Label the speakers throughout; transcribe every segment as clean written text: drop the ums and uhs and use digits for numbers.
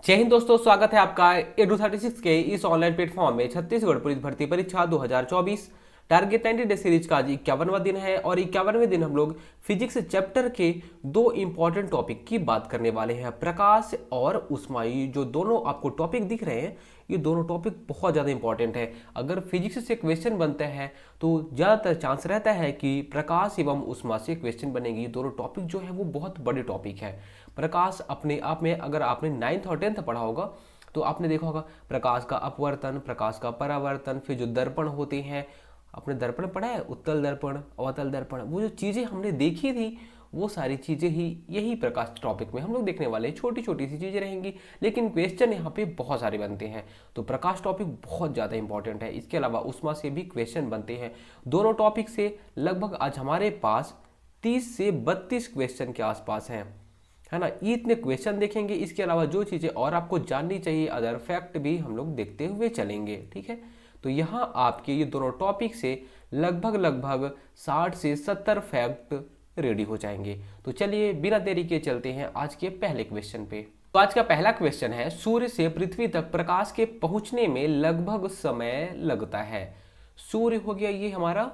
Speaker 1: जय हिंद दोस्तों, स्वागत है आपका एडू36 के इस ऑनलाइन प्लेटफॉर्म में। छत्तीसगढ़ पुलिस भर्ती परीक्षा 2024 टारगेट 90 डे सीरीज का आज 51वां दिन है और 51वें दिन हम लोग फिजिक्स चैप्टर के दो इंपॉर्टेंट टॉपिक की बात करने वाले हैं, प्रकाश और उष्माई। जो दोनों आपको टॉपिक दिख रहे हैं, ये दोनों टॉपिक बहुत ज़्यादा इंपॉर्टेंट है। अगर फिजिक्स से क्वेश्चन बनते हैं तो ज़्यादातर चांस रहता है कि प्रकाश एवं उष्मा से क्वेश्चन बनेगी। दोनों टॉपिक जो है वो बहुत बड़े टॉपिक है। प्रकाश अपने आप में, अगर आपने 9th और 10th पढ़ा होगा तो आपने देखा होगा प्रकाश का अपवर्तन, प्रकाश का परावर्तन, फिर जो दर्पण होते हैं, आपने दर्पण पढ़ा है, उत्तल दर्पण, अवतल दर्पण। वो जो चीज़ें हमने देखी थी वो सारी चीज़ें ही यही प्रकाश टॉपिक में हम लोग देखने वाले हैं। छोटी छोटी सी चीज़ें रहेंगी लेकिन क्वेश्चन यहाँ पे बहुत सारे बनते हैं। तो प्रकाश टॉपिक बहुत ज़्यादा इंपॉर्टेंट है। इसके अलावा उष्मा से भी क्वेश्चन बनते हैं। दोनों टॉपिक से लगभग आज हमारे पास 30 से 32 क्वेश्चन के आसपास हैं, है ना। ये इतने क्वेश्चन देखेंगे। इसके अलावा जो चीज़ें और आपको जाननी चाहिए, अदर फैक्ट भी हम लोग देखते हुए चलेंगे, ठीक है। तो यहाँ आपके ये दोनों टॉपिक से लगभग लगभग 60 से 70 फैक्ट रेडी हो जाएंगे। तो चलिए बिना देरी के चलते हैं आज के पहले क्वेश्चन पे। तो आज का पहला क्वेश्चन है, सूर्य से पृथ्वी तक प्रकाश के पहुंचने में लगभग समय लगता है। सूर्य हो गया ये हमारा,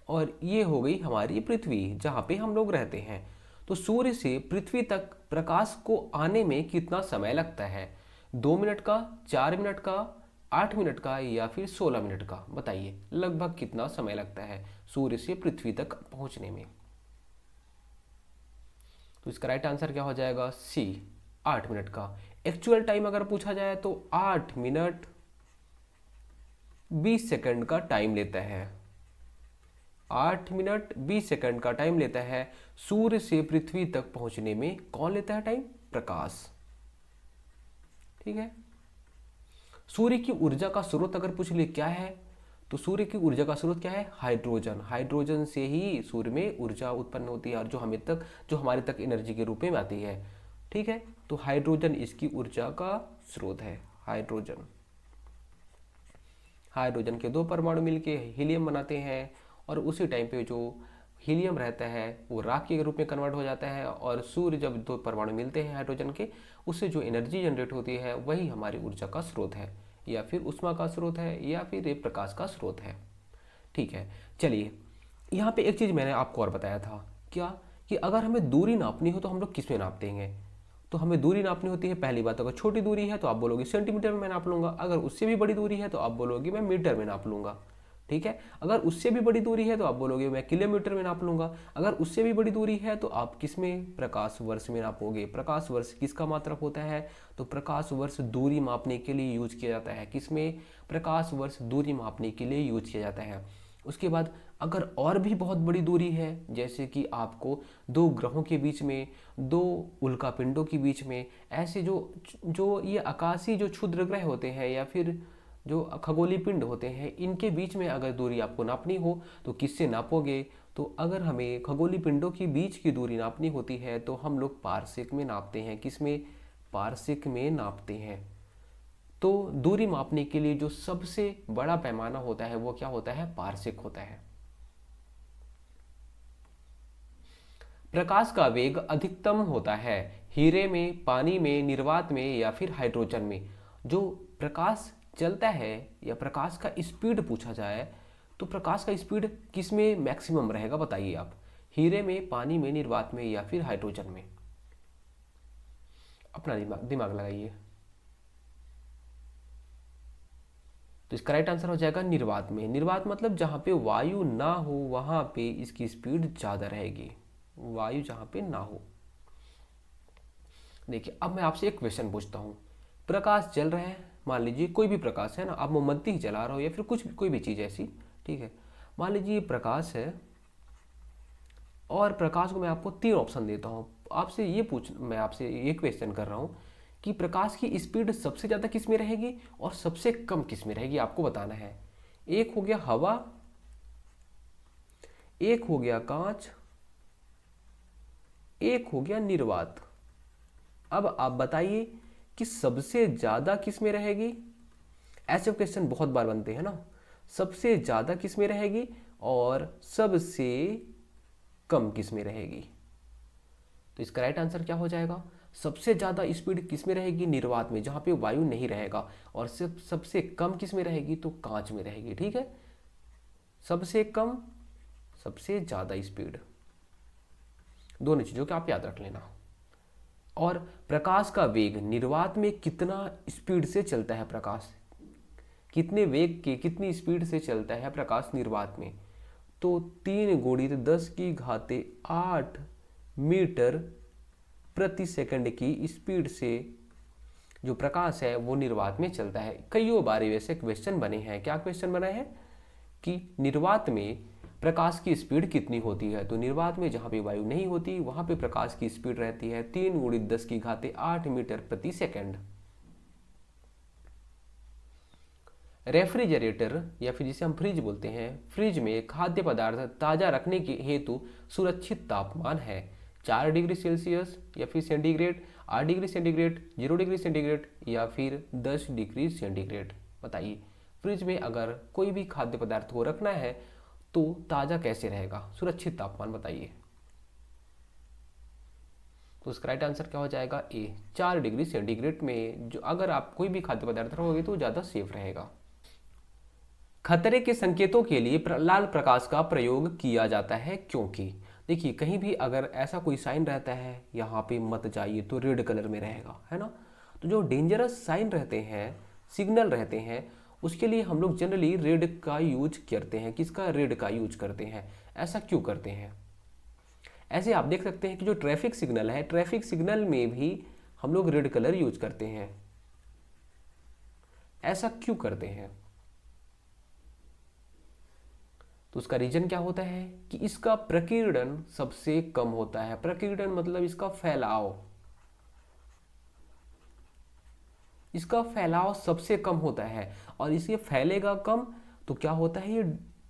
Speaker 1: और ये हो गई हमारी पृथ्वी जहाँ पे हम लोग रहते हैं। तो सूर्य से पृथ्वी तक प्रकाश को आने में कितना समय लगता है? 2 मिनट का, 4 मिनट का, 8 मिनट का या फिर 16 मिनट का? बताइए लगभग कितना समय लगता है सूर्य से पृथ्वी तक पहुंचने में। तो इसका राइट आंसर क्या हो जाएगा? सी, 8 मिनट का। एक्चुअल टाइम अगर पूछा जाए तो 8 मिनट 20 सेकंड का टाइम लेता है। 8 मिनट 20 सेकंड का टाइम लेता है सूर्य से पृथ्वी तक पहुंचने में। कौन लेता है टाइम? प्रकाश, ठीक है। सूर्य की ऊर्जा का स्रोत अगर पूछ ले क्या है, तो सूर्य की ऊर्जा का स्रोत क्या है? हाइड्रोजन। हाइड्रोजन से ही सूर्य में ऊर्जा उत्पन्न होती है और जो हमारे तक एनर्जी के रूप में आती है, ठीक है। तो हाइड्रोजन इसकी ऊर्जा का स्रोत है। हाइड्रोजन, हाइड्रोजन के दो परमाणु मिलके हीलियम बनाते हैं और उसी टाइम पे जो हीलियम रहता है वो राख के रूप में कन्वर्ट हो जाता है और सूर्य जब दो परमाणु मिलते हैं हाइड्रोजन के, उससे जो एनर्जी जनरेट होती है वही हमारी ऊर्जा का स्रोत है, या फिर उष्मा का स्रोत है, या फिर ये प्रकाश का स्रोत है, ठीक है। चलिए, यहाँ पे एक चीज़ मैंने आपको और बताया था, क्या कि अगर हमें दूरी नापनी हो तो हम लोग किस में नापते हैं? तो हमें दूरी नापनी होती है, पहली बात अगर छोटी दूरी है तो आप बोलोगे सेंटीमीटर में मैं नाप लूंगा, अगर उससे भी बड़ी दूरी है तो आप बोलोगे मैं मीटर में नाप लूंगा, ठीक है। अगर उससे भी बड़ी दूरी है तो आप बोलोगे मैं किलोमीटर में नाप लूंगा। अगर उससे भी बड़ी दूरी है तो आप किस में? प्रकाश वर्ष में नापोगे। प्रकाश वर्ष किसका मात्रक होता है? तो प्रकाश वर्ष दूरी मापने के लिए यूज किया जाता है। किस में? प्रकाश वर्ष दूरी मापने के लिए यूज किया जाता है। उसके बाद अगर और भी बहुत बड़ी दूरी है, जैसे कि आपको दो ग्रहों के बीच में, दो उल्कापिंडों के बीच में, ऐसे जो जो ये आकाशीय जो क्षुद्र ग्रह होते हैं या फिर जो खगोलीय पिंड होते हैं, इनके बीच में अगर दूरी आपको नापनी हो तो किससे नापोगे? तो अगर हमें खगोलीय पिंडों के बीच की दूरी नापनी होती है तो हम लोग पारसेक में नापते हैं। किस में? पारसेक में नापते हैं। तो दूरी मापने के लिए जो सबसे बड़ा पैमाना होता है वो क्या होता है? पारसेक होता है। प्रकाश का वेग अधिकतम होता है हीरे में, पानी में, निर्वात में या फिर हाइड्रोजन में। जो प्रकाश चलता है या प्रकाश का स्पीड पूछा जाए तो प्रकाश का स्पीड किस में मैक्सिमम रहेगा? बताइए आप। हीरे में, पानी में, निर्वात में या फिर हाइड्रोजन में? अपना दिमाग दिमाग लगाइए। तो इसका राइट आंसर हो जाएगा निर्वात में। निर्वात मतलब जहाँ पे वायु ना हो वहाँ पे इसकी स्पीड ज़्यादा रहेगी, वायु जहाँ पे ना हो। देखिए, अब मैं आपसे एक क्वेश्चन पूछता हूँ। प्रकाश जल रहा है, मान लीजिए कोई भी प्रकाश है ना, आप मोमबत्ती ही जला रहे हो या फिर कुछ कोई भी चीज़ ऐसी, ठीक है। मान लीजिए ये प्रकाश है और प्रकाश को मैं आपको 3 ऑप्शन देता हूँ। मैं आपसे ये क्वेश्चन कर रहा हूँ कि प्रकाश की स्पीड सबसे ज़्यादा किस में रहेगी और सबसे कम किस में रहेगी, आपको बताना है। एक हो गया हवा, एक हो गया कांच, एक हो गया निर्वात। अब आप बताइए कि सबसे ज़्यादा किस में रहेगी। ऐसे क्वेश्चन बहुत बार बनते हैं ना। सबसे ज़्यादा किस में रहेगी और सबसे कम किस में रहेगी? तो इसका राइट आंसर क्या हो जाएगा? सबसे ज़्यादा स्पीड किस में रहेगी? निर्वात में, जहाँ पे वायु नहीं रहेगा। और सबसे कम किस में रहेगी? तो कांच में रहेगी। ठीक है, सबसे कम, सबसे ज़्यादा स्पीड, दोनों चीज़ों को आप याद रख लेना। और प्रकाश का वेग निर्वात में कितना स्पीड से चलता है? प्रकाश कितने वेग के, कितनी स्पीड से चलता है प्रकाश निर्वात में? तो 3 × 10⁸ मीटर प्रति सेकंड की स्पीड से जो प्रकाश है वो निर्वात में चलता है। कईयों बार वैसे क्वेश्चन बने हैं। क्या क्वेश्चन बना है कि निर्वात में प्रकाश की स्पीड कितनी होती है? तो निर्वात में जहाँ पे वायु नहीं होती वहाँ पे प्रकाश की स्पीड रहती है 3 × 10⁸ मीटर प्रति सेकंड। रेफ्रिजरेटर या फिर जिसे हम फ्रिज बोलते हैं, फ्रिज में खाद्य पदार्थ ताज़ा रखने के हेतु सुरक्षित तापमान है 4 डिग्री सेल्सियस या फिर centigrade, 8 degree centigrade, 0 degree centigrade या फिर 10 डिग्री सेंटीग्रेड। बताइए, फ्रिज में अगर कोई भी खाद्य पदार्थ को रखना है तो ताज़ा कैसे रहेगा? सुरक्षित तापमान बताइए। तो उसका राइट आंसर क्या हो जाएगा? ए, 4 डिग्री सेंटीग्रेड में जो अगर आप कोई भी खाद्य पदार्थ रखोगे तो ज़्यादा सेफ रहेगा। खतरे के संकेतों के लिए लाल प्रकाश का प्रयोग किया जाता है क्योंकि देखिए, कहीं भी अगर ऐसा कोई साइन रहता है यहाँ पे मत जाइए तो रेड कलर में रहेगा, है ना। तो जो डेंजरस साइन रहते हैं, सिग्नल रहते हैं, उसके लिए हम लोग जनरली रेड का यूज करते हैं। किसका? रेड का यूज करते हैं। ऐसा क्यों करते हैं? ऐसे आप देख सकते हैं कि जो ट्रैफिक सिग्नल है, ट्रैफिक सिग्नल में भी हम लोग रेड कलर यूज करते हैं। ऐसा क्यों करते हैं? तो उसका रीजन क्या होता है कि इसका प्रकीर्णन सबसे कम होता है। प्रकीर्णन मतलब इसका फैलाव, इसका फैलाव सबसे कम होता है और इसलिए फैलेगा कम। तो क्या होता है, ये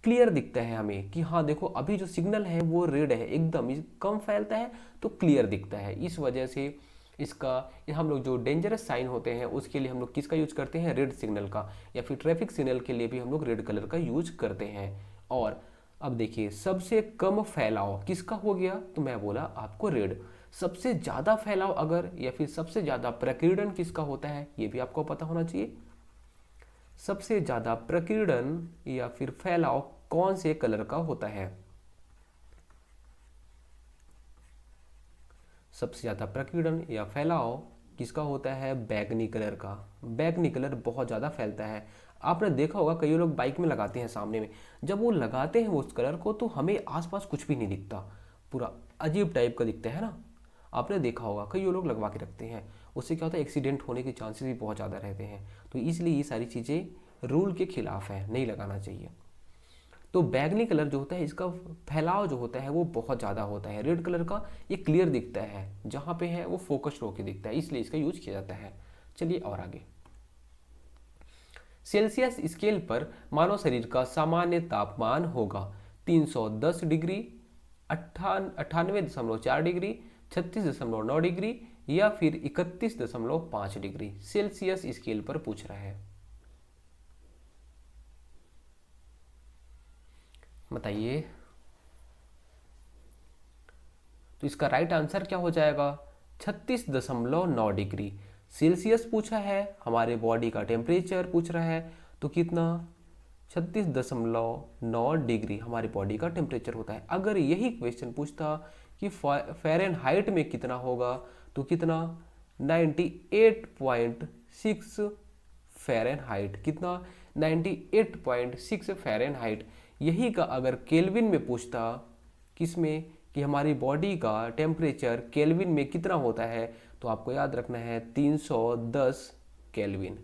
Speaker 1: क्लियर दिखता है हमें कि हाँ देखो अभी जो सिग्नल है वो रेड है, एकदम कम फैलता है तो क्लियर दिखता है। इस वजह से इसका हम लोग जो डेंजरस साइन होते हैं उसके लिए हम लोग किसका यूज करते हैं? रेड सिग्नल का। या फिर ट्रैफिक सिग्नल के लिए भी हम लोग रेड कलर का यूज करते हैं। और अब देखिए, सबसे कम फैलाव किसका हो गया? तो मैं बोला आपको रेड। सबसे ज़्यादा फैलाव अगर या फिर सबसे ज़्यादा प्रकीर्णन किसका होता है, ये भी आपको पता होना चाहिए। सबसे ज़्यादा प्रकीर्णन या फिर फैलाव कौन से कलर का होता है? सबसे ज़्यादा प्रकीर्णन या फैलाव किसका होता है? बैगनी कलर का। बैगनी कलर बहुत ज़्यादा फैलता है। आपने देखा होगा कई लोग बाइक में लगाते हैं सामने में, जब वो लगाते हैं वो उस कलर को तो हमें आसपास कुछ भी नहीं दिखता, पूरा अजीब टाइप का दिखता है ना। आपने देखा होगा कई लोग लगवा के रखते हैं, उससे क्या होता है एक्सीडेंट होने के चांसेस भी बहुत ज़्यादा रहते हैं। तो इसलिए ये सारी चीज़ें रूल के खिलाफ है, नहीं लगाना चाहिए। तो बैगनी कलर जो होता है इसका फैलाव जो होता है वो बहुत ज़्यादा होता है। रेड कलर का ये क्लियर दिखता है, जहाँ पे है वो फोकस्ड होकर दिखता है, इसलिए इसका यूज किया जाता है। चलिए और आगे। सेल्सियस स्केल पर मानव शरीर का सामान्य तापमान होगा 310 डिग्री, 98.4 डिग्री, 36.9 डिग्री या फिर 31.5 डिग्री। सेल्सियस स्केल पर पूछ रहा है, बताइए। तो इसका राइट आंसर क्या हो जाएगा? 36.9 डिग्री सेल्सियस पूछा है, हमारे बॉडी का टेम्परेचर पूछ रहा है। तो कितना? 36.9 डिग्री हमारी बॉडी का टेम्परेचर होता है। अगर यही क्वेश्चन पूछता कि फ़ारेनहाइट में कितना होगा, तो कितना? 98.6 फ़ारेनहाइट। कितना? 98.6 फ़ारेनहाइट। यही का अगर केल्विन में पूछता, किस में, कि हमारी बॉडी का टेम्परेचर केल्विन में कितना होता है, तो आपको याद रखना है 310 केल्विन।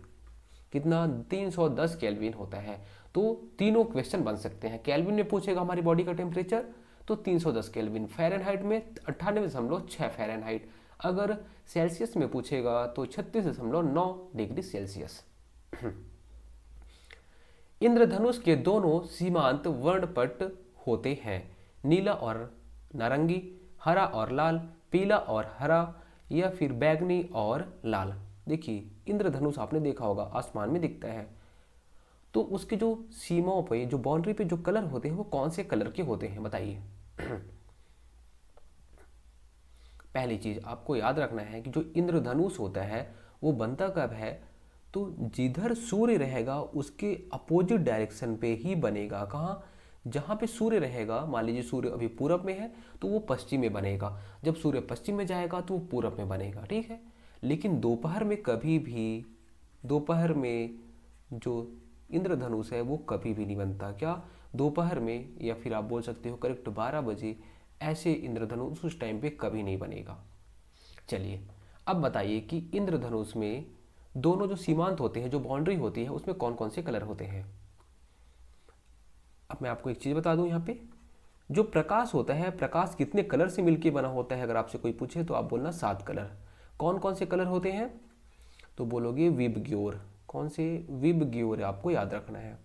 Speaker 1: कितना? 310 केल्विन होता है। तो तीनों क्वेश्चन बन सकते हैं। केल्विन में पूछेगा हमारी बॉडी का टेम्परेचर तो 310 केल्विन, फ़ारेनहाइट में 98.6 फ़ारेनहाइट, अगर सेल्सियस में पूछेगा तो 36.9 डिग्री सेल्सियस। इंद्रधनुष के दोनों सीमांत वर्णपट होते हैं, नीला और नारंगी, हरा और लाल, पीला और हरा या फिर बैगनी और लाल। देखिए, इंद्रधनुष आपने देखा होगा आसमान में दिखता है, तो उसके जो सीमाओं पे, जो बाउंड्री पे जो कलर होते हैं वो कौन से कलर के होते हैं, बताइए। पहली चीज आपको याद रखना है कि जो इंद्रधनुष होता है वो बनता कब है, तो जिधर सूर्य रहेगा उसके अपोजिट डायरेक्शन पे ही बनेगा। कहाँ, जहाँ पे सूर्य रहेगा, मान लीजिए सूर्य अभी पूरब में है तो वो पश्चिम में बनेगा, जब सूर्य पश्चिम में जाएगा तो वो पूरब में बनेगा, ठीक है। लेकिन दोपहर में कभी भी, दोपहर में जो इंद्रधनुष है वो कभी भी नहीं बनता। क्या, दोपहर में, या फिर आप बोल सकते हो करेक्ट 12 बजे, ऐसे इंद्रधनुष उस टाइम पे कभी नहीं बनेगा। चलिए अब बताइए कि इंद्रधनुष में दोनों जो सीमांत होते हैं, जो बाउंड्री होती है, उसमें कौन कौन से कलर होते हैं। अब मैं आपको एक चीज़ बता दूं, यहाँ पे जो प्रकाश होता है, प्रकाश कितने कलर से मिलके बना होता है, अगर आपसे कोई पूछे तो आप बोलना 7 कलर। कौन कौन से कलर होते हैं, तो बोलोगे विबग्योर। कौन से, विबग्योर आपको याद रखना है।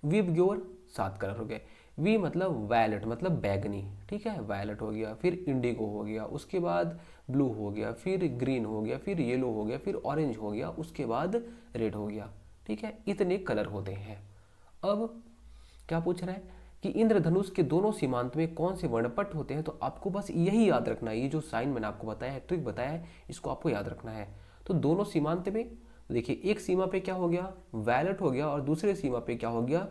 Speaker 1: विबग्योर 7 कलर हो गए। वी मतलब वायलेट, मतलब बैगनी, ठीक है, वायलेट हो गया, फिर इंडिगो हो गया, उसके बाद ब्लू हो गया, फिर ग्रीन हो गया, फिर येलो हो गया, फिर ऑरेंज हो गया, उसके बाद रेड हो गया, ठीक है। इतने कलर होते हैं। अब क्या पूछ रहा है कि इंद्रधनुष के दोनों सीमांत में कौन से वर्णपट होते हैं, तो आपको बस यही याद रखना है। ये जो साइन मैंने आपको बताया है, ट्रिक बताया है, इसको आपको याद रखना है। तो दोनों सीमांत में देखिए, एक सीमा पे क्या हो गया, वायलेट हो गया, और दूसरे सीमा पे क्या हो गया,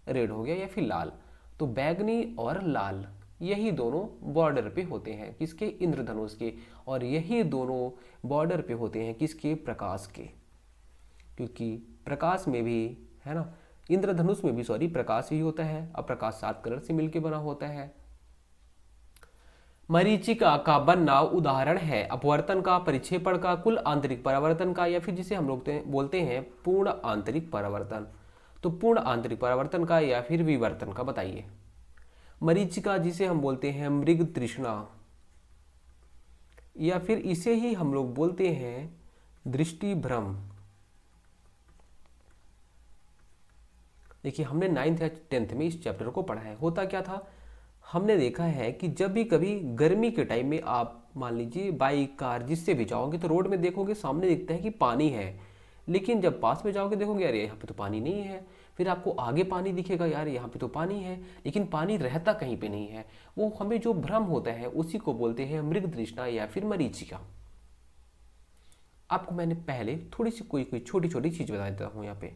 Speaker 1: रेड हो गया या फिर लाल। तो बैगनी और लाल, यही दोनों बॉर्डर पे होते हैं, किसके, इंद्रधनुष के। और यही दोनों बॉर्डर पे होते हैं किसके, प्रकाश के। क्योंकि प्रकाश में भी, है ना, इंद्रधनुष में भी सॉरी प्रकाश ही होता है। अब प्रकाश 7 कलर से मिलकर बना होता है। मरीचिका का बनना उदाहरण है अपवर्तन का, परिक्षेपण का, कुल आंतरिक परावर्तन का, या फिर जिसे हम लोग बोलते हैं पूर्ण आंतरिक परावर्तन। तो पूर्ण आंतरिक परावर्तन का या फिर विवर्तन का बताइए। मरीचिका जिसे हम बोलते हैं मृग तृष्णा, या फिर इसे ही हम लोग बोलते हैं दृष्टि भ्रम। देखिए हमने 9th या 10th में इस चैप्टर को पढ़ा है। होता क्या था, हमने देखा है कि जब भी कभी गर्मी के टाइम में आप मान लीजिए बाइक, कार, जिससे भी जाओगे तो रोड में देखोगे सामने दिखता है कि पानी है, लेकिन जब पास में जाओगे देखोगे यार यहाँ पे तो पानी नहीं है। फिर आपको आगे पानी दिखेगा, यार यहाँ पे तो पानी है, लेकिन पानी रहता कहीं पे नहीं है। वो हमें जो भ्रम होता है उसी को बोलते हैं मृग तृष्णा या फिर मरीचिका। आपको मैंने पहले थोड़ी सी कोई छोटी छोटी चीज बता देता हूँ। यहाँ पे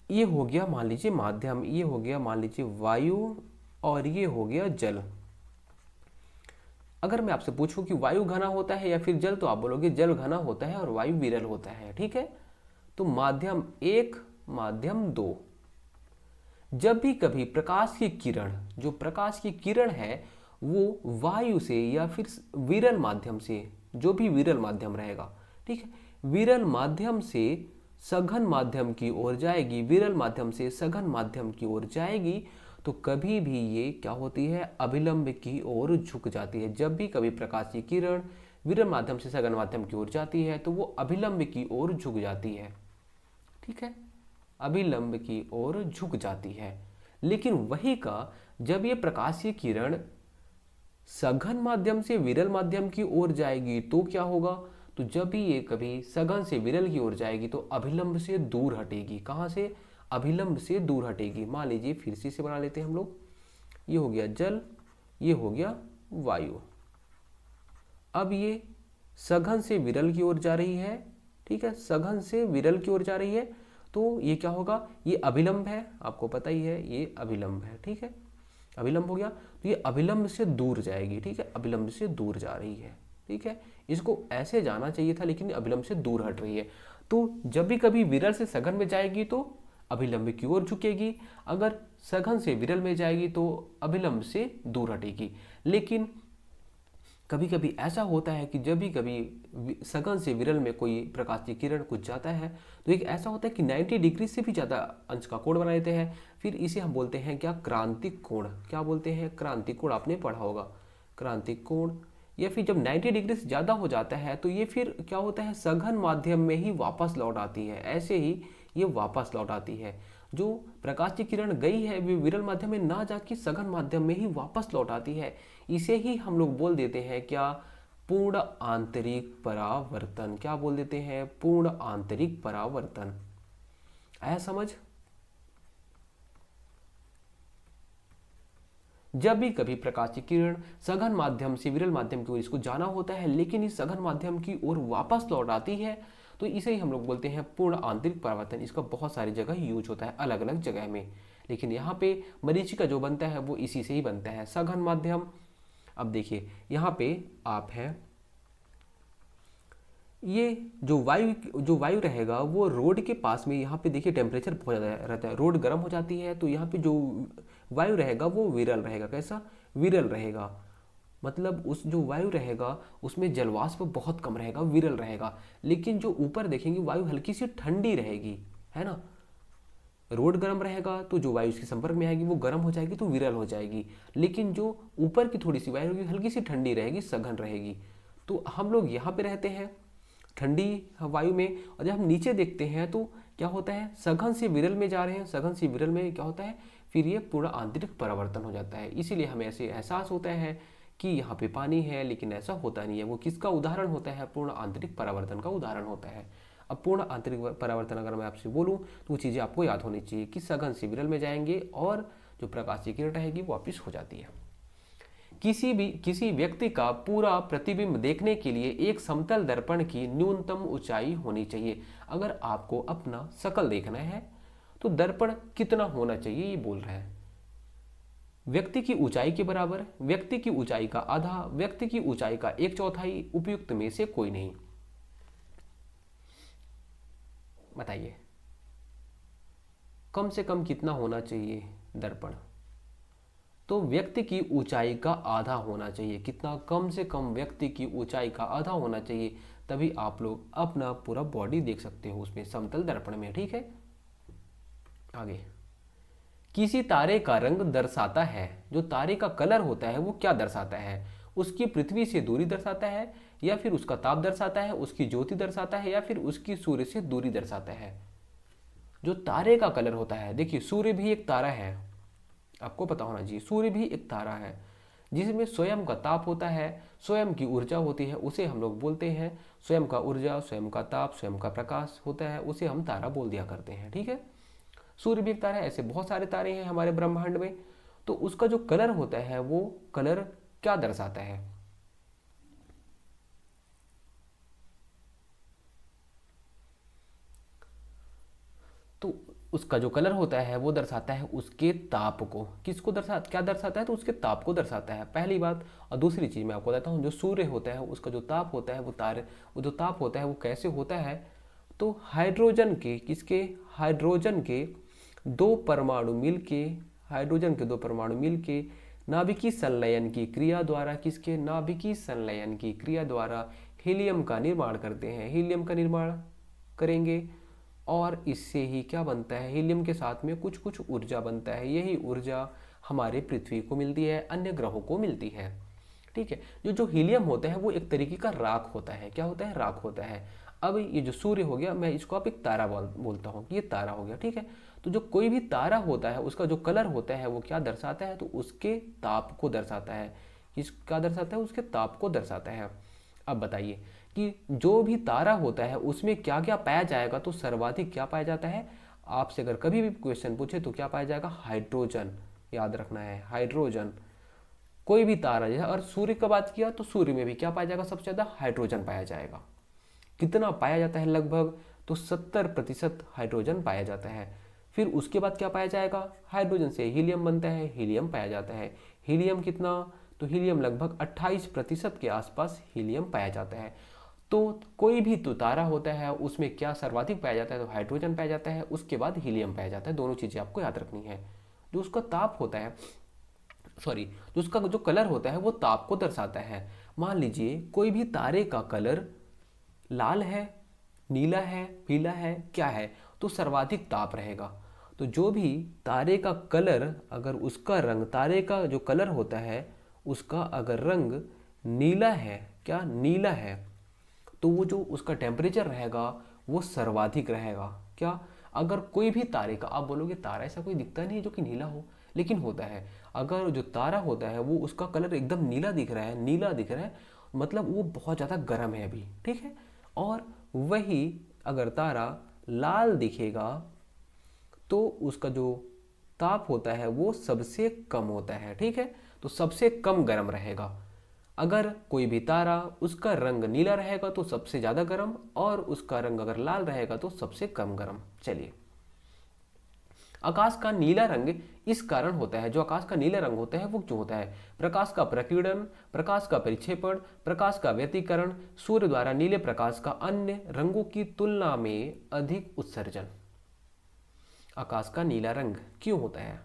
Speaker 1: ये हो गया मान लीजिए माध्यम, ये हो गया मान लीजिए वायु, और ये हो गया जल। अगर मैं आपसे पूछूं कि वायु घना होता है या फिर जल, तो आप बोलोगे जल घना होता है और वायु विरल होता है, ठीक है। तो माध्यम 1, माध्यम 2, जब भी कभी प्रकाश की किरण, जो प्रकाश की किरण है वो वायु से या फिर विरल माध्यम से, जो भी विरल माध्यम रहेगा, ठीक है, विरल माध्यम से सघन माध्यम की ओर जाएगी, विरल माध्यम से सघन माध्यम की ओर जाएगी, तो कभी भी ये क्या होती है, अभिलंब की ओर झुक जाती है। जब भी कभी प्रकाश की किरण विरल माध्यम से सघन माध्यम की ओर जाती है तो वो अभिलंब की ओर झुक जाती है, ठीक है, अभिलंब की ओर झुक जाती है। लेकिन वही का जब ये प्रकाश की किरण सघन माध्यम से विरल माध्यम की ओर जाएगी तो क्या होगा, तो जब भी ये कभी सघन से विरल की ओर जाएगी तो अभिलंब से दूर हटेगी। कहाँ से, अभिलंब से दूर हटेगी। मान लीजिए फिर से बना लेते हैं हम लोग, ये हो गया जल, ये हो गया वायु। अब ये सघन से विरल की ओर जा रही है, ठीक है, सघन से विरल की ओर जा रही है, तो ये क्या होगा, ये अभिलंब है, आपको पता ही है ये अभिलंब है, ठीक है, अभिलंब हो गया। तो ये अभिलंब से दूर जाएगी, ठीक है, अभिलंब से दूर जा रही है, ठीक है। इसको ऐसे जाना चाहिए था लेकिन अभिलंब से दूर हट रही है। तो जब भी कभी विरल से सघन में जाएगी तो अभिलंब की ओर झुकेगी, अगर सघन से विरल में जाएगी तो अभिलंब से दूर हटेगी। लेकिन कभी कभी ऐसा होता है कि जब भी कभी सघन से विरल में कोई प्रकाश की किरण कुछ जाता है तो एक ऐसा होता है कि 90 डिग्री से भी ज़्यादा अंश का कोण बना देते हैं। फिर इसे हम बोलते हैं क्या, क्रांतिक कोण। क्या बोलते हैं, क्रांतिक कोण, आपने पढ़ा होगा क्रांतिक कोण। या फिर जब 90 डिग्री से ज़्यादा हो जाता है तो ये फिर क्या होता है, सघन माध्यम में ही वापस लौट आती है, ऐसे ही ये वापस लौट आती है। जो प्रकाश की किरण गई है वे विरल माध्यम में ना जाके सघन माध्यम में ही वापस लौट आती है। इसे ही हम लोग बोल देते हैं क्या, पूर्ण आंतरिक परावर्तन। क्या बोल देते हैं, पूर्ण आंतरिक परावर्तन। आया समझ। जब भी कभी प्रकाश की किरण सघन माध्यम से विरल माध्यम की ओर इसको जाना होता है, लेकिन इस सघन माध्यम की ओर वापस लौट आती है, तो इसे ही हम लोग बोलते हैं पूर्ण आंतरिक परावर्तन। इसका बहुत सारी जगह यूज होता है, अलग अलग जगह में, लेकिन यहाँ पे मरीचिका जो बनता है वो इसी से ही बनता है, सघन माध्यम। अब देखिए यहाँ पे आप है, ये जो वायु रहेगा वो रोड के पास में, यहाँ पे देखिए टेम्परेचर बहुत ज़्यादा रहता है, रोड गर्म हो जाती है, तो यहाँ पे जो वायु रहेगा वो विरल रहेगा। कैसा? विरल रहेगा। मतलब उस जो वायु रहेगा उसमें जलवाष्प बहुत कम रहेगा, विरल रहेगा। लेकिन जो ऊपर देखेंगे वायु हल्की सी ठंडी रहेगी, है ना। रोड गर्म रहेगा तो जो वायु इसके संपर्क में आएगी वो गर्म हो जाएगी तो विरल हो जाएगी। लेकिन जो ऊपर की थोड़ी सी वायु होगी हल्की सी ठंडी रहेगी, सघन रहेगी। तो हम लोग यहाँ पे रहते हैं ठंडी वायु में, और जब हम नीचे देखते हैं तो क्या होता है, सघन से विरल में जा रहे हैं, सघन से विरल में क्या होता है, फिर ये पूर्ण आंतरिक परावर्तन हो जाता है। इसीलिए हमें ऐसे एहसास होता है कि यहाँ पे पानी है, लेकिन ऐसा होता नहीं है। वो किसका उदाहरण होता है? पूर्ण आंतरिक परावर्तन का उदाहरण होता है। अब पूर्ण आंतरिक परावर्तन अगर मैं आपसे बोलूँ तो वो चीज़ें आपको याद होनी चाहिए कि सघन से विरल में जाएंगे और जो प्रकाश की किरण रहेगी वो वापिस हो जाती है। किसी व्यक्ति का पूरा प्रतिबिंब देखने के लिए एक समतल दर्पण की न्यूनतम ऊंचाई होनी चाहिए। अगर आपको अपना शकल देखना है तो दर्पण कितना होना चाहिए, ये बोल रहा है। व्यक्ति की ऊंचाई के बराबर, व्यक्ति की ऊंचाई का आधा, व्यक्ति की ऊंचाई का एक चौथाई, उपयुक्त में से कोई नहीं। बताइए कम से कम कितना होना चाहिए दर्पण? तो व्यक्ति की ऊंचाई का आधा होना चाहिए। कितना? कम से कम व्यक्ति की ऊंचाई का आधा होना चाहिए, तभी आप लोग अपना पूरा बॉडी देख सकते हो उसमें, समतल दर्पण में। ठीक है, आगे। किसी तारे का रंग दर्शाता है, जो तारे का कलर होता है वो क्या दर्शाता है? उसकी पृथ्वी से दूरी दर्शाता है, या फिर उसका ताप दर्शाता है, उसकी ज्योति दर्शाता है, या फिर उसकी सूर्य से दूरी दर्शाता है? जो तारे का कलर होता है, देखिए सूर्य भी एक तारा है, आपको पता होना चाहिए, सूर्य भी एक तारा है जिसमें स्वयं का ताप होता है, स्वयं की ऊर्जा होती है, उसे हम लोग बोलते हैं स्वयं का ऊर्जा, स्वयं का ताप, स्वयं का प्रकाश होता है, उसे हम तारा बोल दिया करते हैं। ठीक है, सूर्य भी एक तारा है, ऐसे बहुत सारे तारे हैं हमारे ब्रह्मांड में। तो उसका जो कलर होता है वो कलर क्या दर्शाता है? तो उसका जो कलर होता है वो दर्शाता है उसके ताप को। किसको क्या दर्शाता है? तो उसके ताप को दर्शाता है, पहली बात। और दूसरी चीज़ मैं आपको बताता हूँ, जो सूर्य होता है उसका जो ताप होता है वो जो ताप होता है वो कैसे होता है? तो हाइड्रोजन के, किसके? हाइड्रोजन के दो परमाणु मिलके, हाइड्रोजन के दो परमाणु मिलके नाभिकीय संलयन की क्रिया द्वारा, किसके? नाभिकीय संलयन की क्रिया द्वारा हीलियम का निर्माण करते हैं, हीलियम का निर्माण करेंगे। और इससे ही क्या बनता है? हीलियम के साथ में कुछ कुछ ऊर्जा बनता है। यही ऊर्जा हमारे पृथ्वी को मिलती है, अन्य ग्रहों को मिलती है। ठीक है, जो हीलियम होता है वो एक तरीके का राख होता है। क्या होता है? राख होता है। अब ये जो सूर्य हो गया, मैं इसको आप एक तारा बोलता हूँ, ये तारा हो गया। ठीक है, तो जो कोई भी तारा होता है उसका जो कलर होता है वो क्या दर्शाता है? तो उसके ताप को दर्शाता है। क्या दर्शाता है? उसके ताप को दर्शाता है। अब बताइए कि जो भी तारा होता है उसमें क्या क्या पाया जाएगा? तो सर्वाधिक क्या पाया जाता है? आपसे अगर कभी भी क्वेश्चन पूछे तो क्या पाया जाएगा? हाइड्रोजन। याद रखना है, हाइड्रोजन। कोई भी तारा, जैसे और सूर्य की बात किया तो सूर्य में भी क्या पाया जाएगा? सबसे ज़्यादा हाइड्रोजन पाया जाएगा। कितना पाया जाता है? लगभग तो 70% हाइड्रोजन पाया जाता है। फिर उसके बाद क्या पाया जाएगा? हाइड्रोजन से हीलियम बनता है, हीलियम पाया जाता है। हीलियम कितना? तो हीलियम लगभग 28% के आसपास हीलियम पाया जाता है। तो कोई भी तो तारा होता है उसमें क्या सर्वाधिक पाया जाता है? तो हाइड्रोजन पाया जाता है, उसके बाद हीलियम पाया जाता है। दोनों चीज़ें आपको याद रखनी है। जो उसका ताप होता है, सॉरी, जो उसका जो कलर होता है वो ताप को दर्शाता है। मान लीजिए कोई भी तारे का कलर लाल है, नीला है, पीला है, क्या है? तो सर्वाधिक ताप रहेगा। तो जो भी तारे का कलर, अगर उसका रंग, तारे का जो कलर होता है उसका अगर रंग नीला है, क्या नीला है, तो वो जो उसका टेम्परेचर रहेगा वो सर्वाधिक रहेगा। क्या? अगर कोई भी तारे का, आप बोलोगे तारा ऐसा कोई दिखता नहीं है जो कि नीला हो, लेकिन होता है। अगर जो तारा होता है वो उसका कलर एकदम नीला दिख रहा है, नीला दिख रहा है, मतलब वो बहुत ज़्यादा गर्म है अभी। ठीक है, और वही अगर तारा लाल दिखेगा तो उसका जो ताप होता है वो सबसे कम होता है, ठीक है। तो सबसे कम गर्म रहेगा। अगर कोई भी तारा, उसका रंग नीला रहेगा तो सबसे ज़्यादा गर्म, और उसका रंग अगर लाल रहेगा तो सबसे कम गर्म। चलिए, आकाश का नीला रंग इस कारण होता है, जो आकाश का नीला रंग होता है वो क्यों होता है? प्रकाश का प्रकीर्णन, प्रकाश का परिक्षेपण, प्रकाश का व्यतिकरण, सूर्य द्वारा नीले प्रकाश का अन्य रंगों की तुलना में अधिक उत्सर्जन। आकाश का नीला रंग क्यों होता है?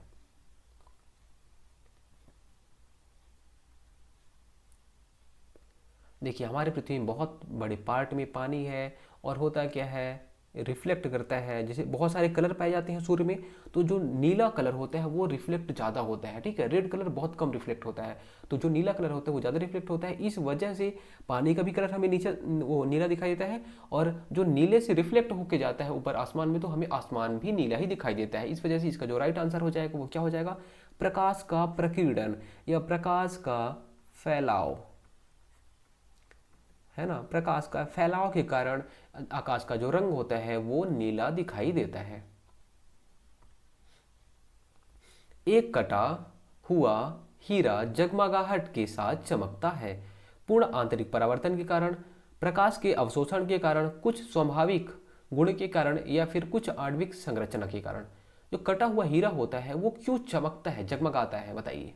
Speaker 1: देखिए, हमारे पृथ्वी में बहुत बड़े पार्ट में पानी है, और होता क्या है, रिफ्लेक्ट करता है। जैसे बहुत सारे कलर पाए जाते हैं सूर्य में, तो जो नीला कलर होता है वो रिफ्लेक्ट ज़्यादा होता है, ठीक है। रेड कलर बहुत कम रिफ्लेक्ट होता है, तो जो नीला कलर होता है वो ज़्यादा रिफ्लेक्ट होता है। इस वजह से पानी का भी कलर हमें नीचे वो नीला दिखाई देता है, और जो नीले से रिफ्लेक्ट होकर जाता है ऊपर आसमान में, तो हमें आसमान भी नीला ही दिखाई देता है। इस वजह से इसका जो राइट आंसर हो जाएगा वो क्या हो जाएगा? प्रकाश का प्रकीर्णन या प्रकाश का फैलाव, है ना। प्रकाश का फैलाव के कारण आकाश का जो रंग होता है वो नीला दिखाई देता है। एक कटा हुआ हीरा जगमगाहट के साथ चमकता है। पूर्ण आंतरिक परावर्तन के कारण, प्रकाश के अवशोषण के कारण, कुछ स्वाभाविक गुण के कारण, या फिर कुछ आणविक संरचना के कारण। जो कटा हुआ हीरा होता है वो क्यों चमकता है, जगमगाता है, बताइए।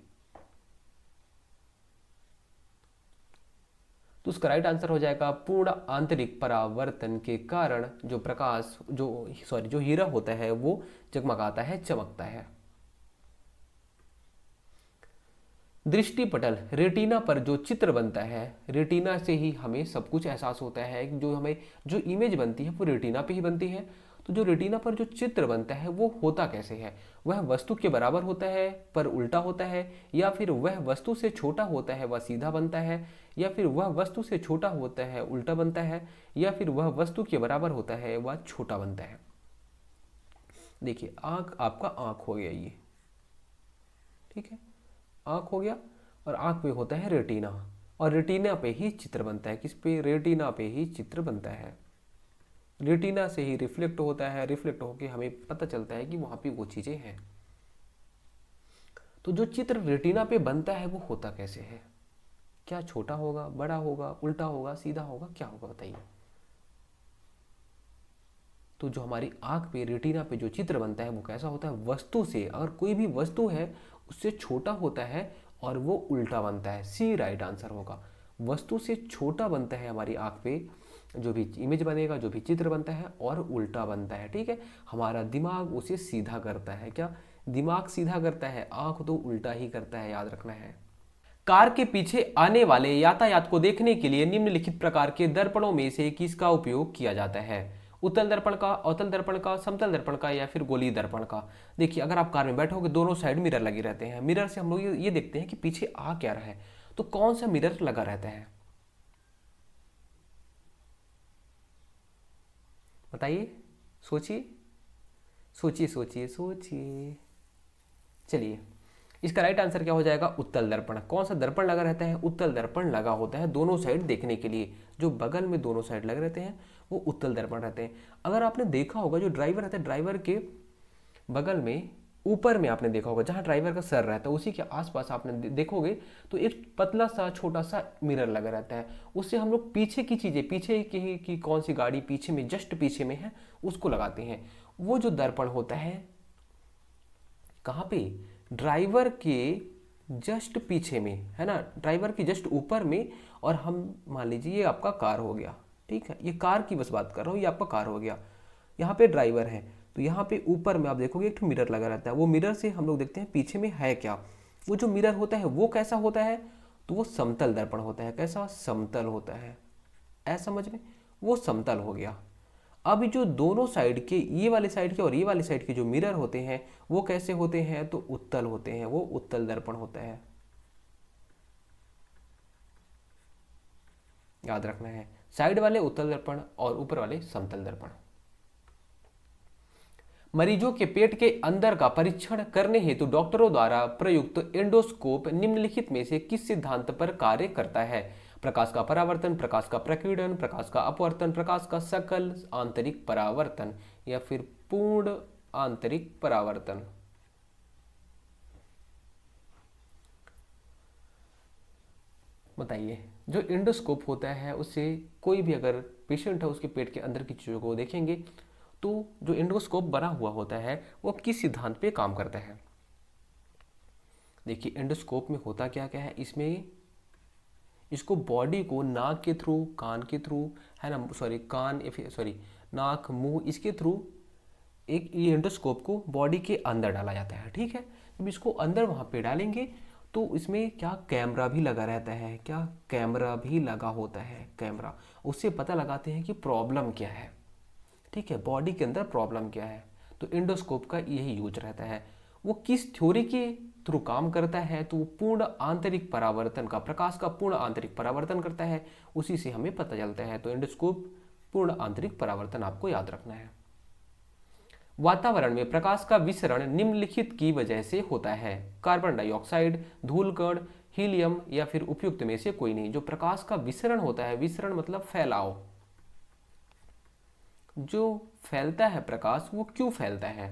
Speaker 1: तो उसका राइट आंसर हो जाएगा पूर्ण आंतरिक परावर्तन के कारण जो प्रकाश जो हीरा होता है वो जगमगाता है, चमकता है। दृष्टिपटल, रेटिना पर जो चित्र बनता है, रेटिना से ही हमें सब कुछ एहसास होता है। जो हमें जो इमेज बनती है वो रेटिना पे ही बनती है। तो जो रेटिना पर जो चित्र बनता है वो होता कैसे है? वह वस्तु के बराबर होता है पर उल्टा होता है, या फिर वह वस्तु से छोटा होता है वह सीधा बनता है, या फिर वह वस्तु से छोटा होता है उल्टा बनता है, या फिर वह वस्तु के बराबर होता है वह छोटा बनता है। देखिए, आंख, आपका आंख हो गया ये, ठीक है, आंख हो गया, और आंख पे होता है रेटिना, और रेटिना पे ही चित्र बनता है। किस पे? रेटिना पे ही चित्र बनता है। रेटिना से ही रिफ्लेक्ट होता है, रिफ्लेक्ट होके हमें पता चलता है कि वहां पे वो चीजें हैं। तो जो चित्र रेटिना पे बनता है वो होता कैसे है? क्या छोटा होगा, बड़ा होगा, उल्टा होगा, सीधा होगा, क्या होगा, बताइए। तो जो हमारी आंख पे, रेटिना पे जो चित्र बनता है वो कैसा होता है? वस्तु से, अगर कोई भी वस्तु है उससे छोटा होता है और वो उल्टा बनता है। सी राइट आंसर होगा। वस्तु से छोटा बनता है हमारी आंख पे जो भी इमेज बनेगा, जो भी चित्र बनता है, और उल्टा बनता है, ठीक है। हमारा दिमाग उसे सीधा करता है। क्या? दिमाग सीधा करता है, आंख तो उल्टा ही करता है, याद रखना है। कार के पीछे आने वाले यातायात को देखने के लिए निम्नलिखित प्रकार के दर्पणों में से किसका उपयोग किया जाता है? उत्तल दर्पण का, अवतल दर्पण का, समतल दर्पण का, या फिर गोलीय दर्पण का। देखिए, अगर आप कार में बैठोगे दोनों साइड मिरर लगे रहते हैं। मिरर से हम लोग ये देखते हैं कि पीछे आ क्या रहा है, तो कौन सा मिरर लगा रहता है, बताइए। सोचिए सोचिए सोचिए सोचिए। चलिए, इसका राइट आंसर क्या हो जाएगा? उत्तल दर्पण। कौन सा दर्पण लगा रहता है? उत्तल दर्पण लगा होता है दोनों साइड देखने के लिए। जो बगल में दोनों साइड लगे रहते हैं वो उत्तल दर्पण रहते हैं। अगर आपने देखा होगा, जो ड्राइवर रहता है, ड्राइवर के बगल में ऊपर में आपने देखा होगा, जहाँ ड्राइवर का सर रहता है उसी के आसपास आपने देखोगे तो एक पतला सा छोटा सा मिरर लगा रहता है। उससे हम लोग पीछे की चीज़ें, पीछे की कौन सी गाड़ी पीछे में, जस्ट पीछे में है, उसको लगाते हैं। वो जो दर्पण होता है कहाँ पे? ड्राइवर के जस्ट पीछे में, है ना, ड्राइवर के जस्ट ऊपर में। और हम मान लीजिए ये आपका कार हो गया, ठीक है, ये कार की बस बात कर रहा हूँ, ये आपका कार हो गया। यहाँ पे ड्राइवर है, तो यहाँ पे ऊपर में आप देखोगे एक मिरर लगा रहता है। वो मिरर से हम लोग देखते हैं पीछे में है क्या। वो जो मिरर होता है वो कैसा होता है? तो वो समतल दर्पण होता है। कैसा? समतल होता है। ऐसा समझ में, वो समतल हो गया। अब जो दोनों साइड के, ये वाले साइड के और ये वाले साइड के जो मिरर होते हैं वो कैसे होते हैं? तो उत्तल होते हैं। वो उत्तल दर्पण होता है, याद रखना है। साइड वाले उत्तल दर्पण और ऊपर वाले समतल दर्पण। मरीजों के पेट के अंदर का परीक्षण करने हेतु डॉक्टरों द्वारा प्रयुक्त एंडोस्कोप निम्नलिखित में से किस सिद्धांत पर कार्य करता है? प्रकाश का परावर्तन, प्रकाश का प्रकीर्णन, प्रकाश का अपवर्तन, प्रकाश का सकल आंतरिक परावर्तन, या फिर पूर्ण आंतरिक परावर्तन। बताइए, जो इंडोस्कोप होता है उससे कोई भी अगर पेशेंट है उसके पेट के अंदर की चीज़ों को देखेंगे, तो जो इंडोस्कोप बना हुआ होता है वो किस सिद्धांत पे काम करता है। देखिए, इंडोस्कोप में होता क्या क्या है, इसमें इसको बॉडी को नाक के थ्रू, कान के थ्रू, है ना, सॉरी कान या फिर सॉरी नाक मुंह, इसके थ्रू एक ये एंडोस्कोप को बॉडी के अंदर डाला जाता है। ठीक है, जब इसको अंदर वहाँ पे डालेंगे तो इसमें क्या कैमरा भी लगा रहता है, क्या कैमरा भी लगा होता है, कैमरा, उससे पता लगाते हैं कि प्रॉब्लम क्या है। ठीक है, बॉडी के अंदर प्रॉब्लम क्या है, तो एंडोस्कोप का यही यूज रहता है। वो किस थ्योरी के थ्रू काम करता है, तो पूर्ण आंतरिक परावर्तन का, प्रकाश का पूर्ण आंतरिक परावर्तन करता है, उसी से हमें पता चलता है। तो एंडोस्कोप पूर्ण आंतरिक परावर्तन आपको याद रखना है। वातावरण में प्रकाश का विसरण निम्नलिखित की वजह से होता है। कार्बन डाइऑक्साइड, धूलकण, हीलियम या फिर उपयुक्त में से कोई नहीं। जो प्रकाश का विसरण होता है, विसरण मतलब फैलाव, जो फैलता है प्रकाश, वो क्यों फैलता है,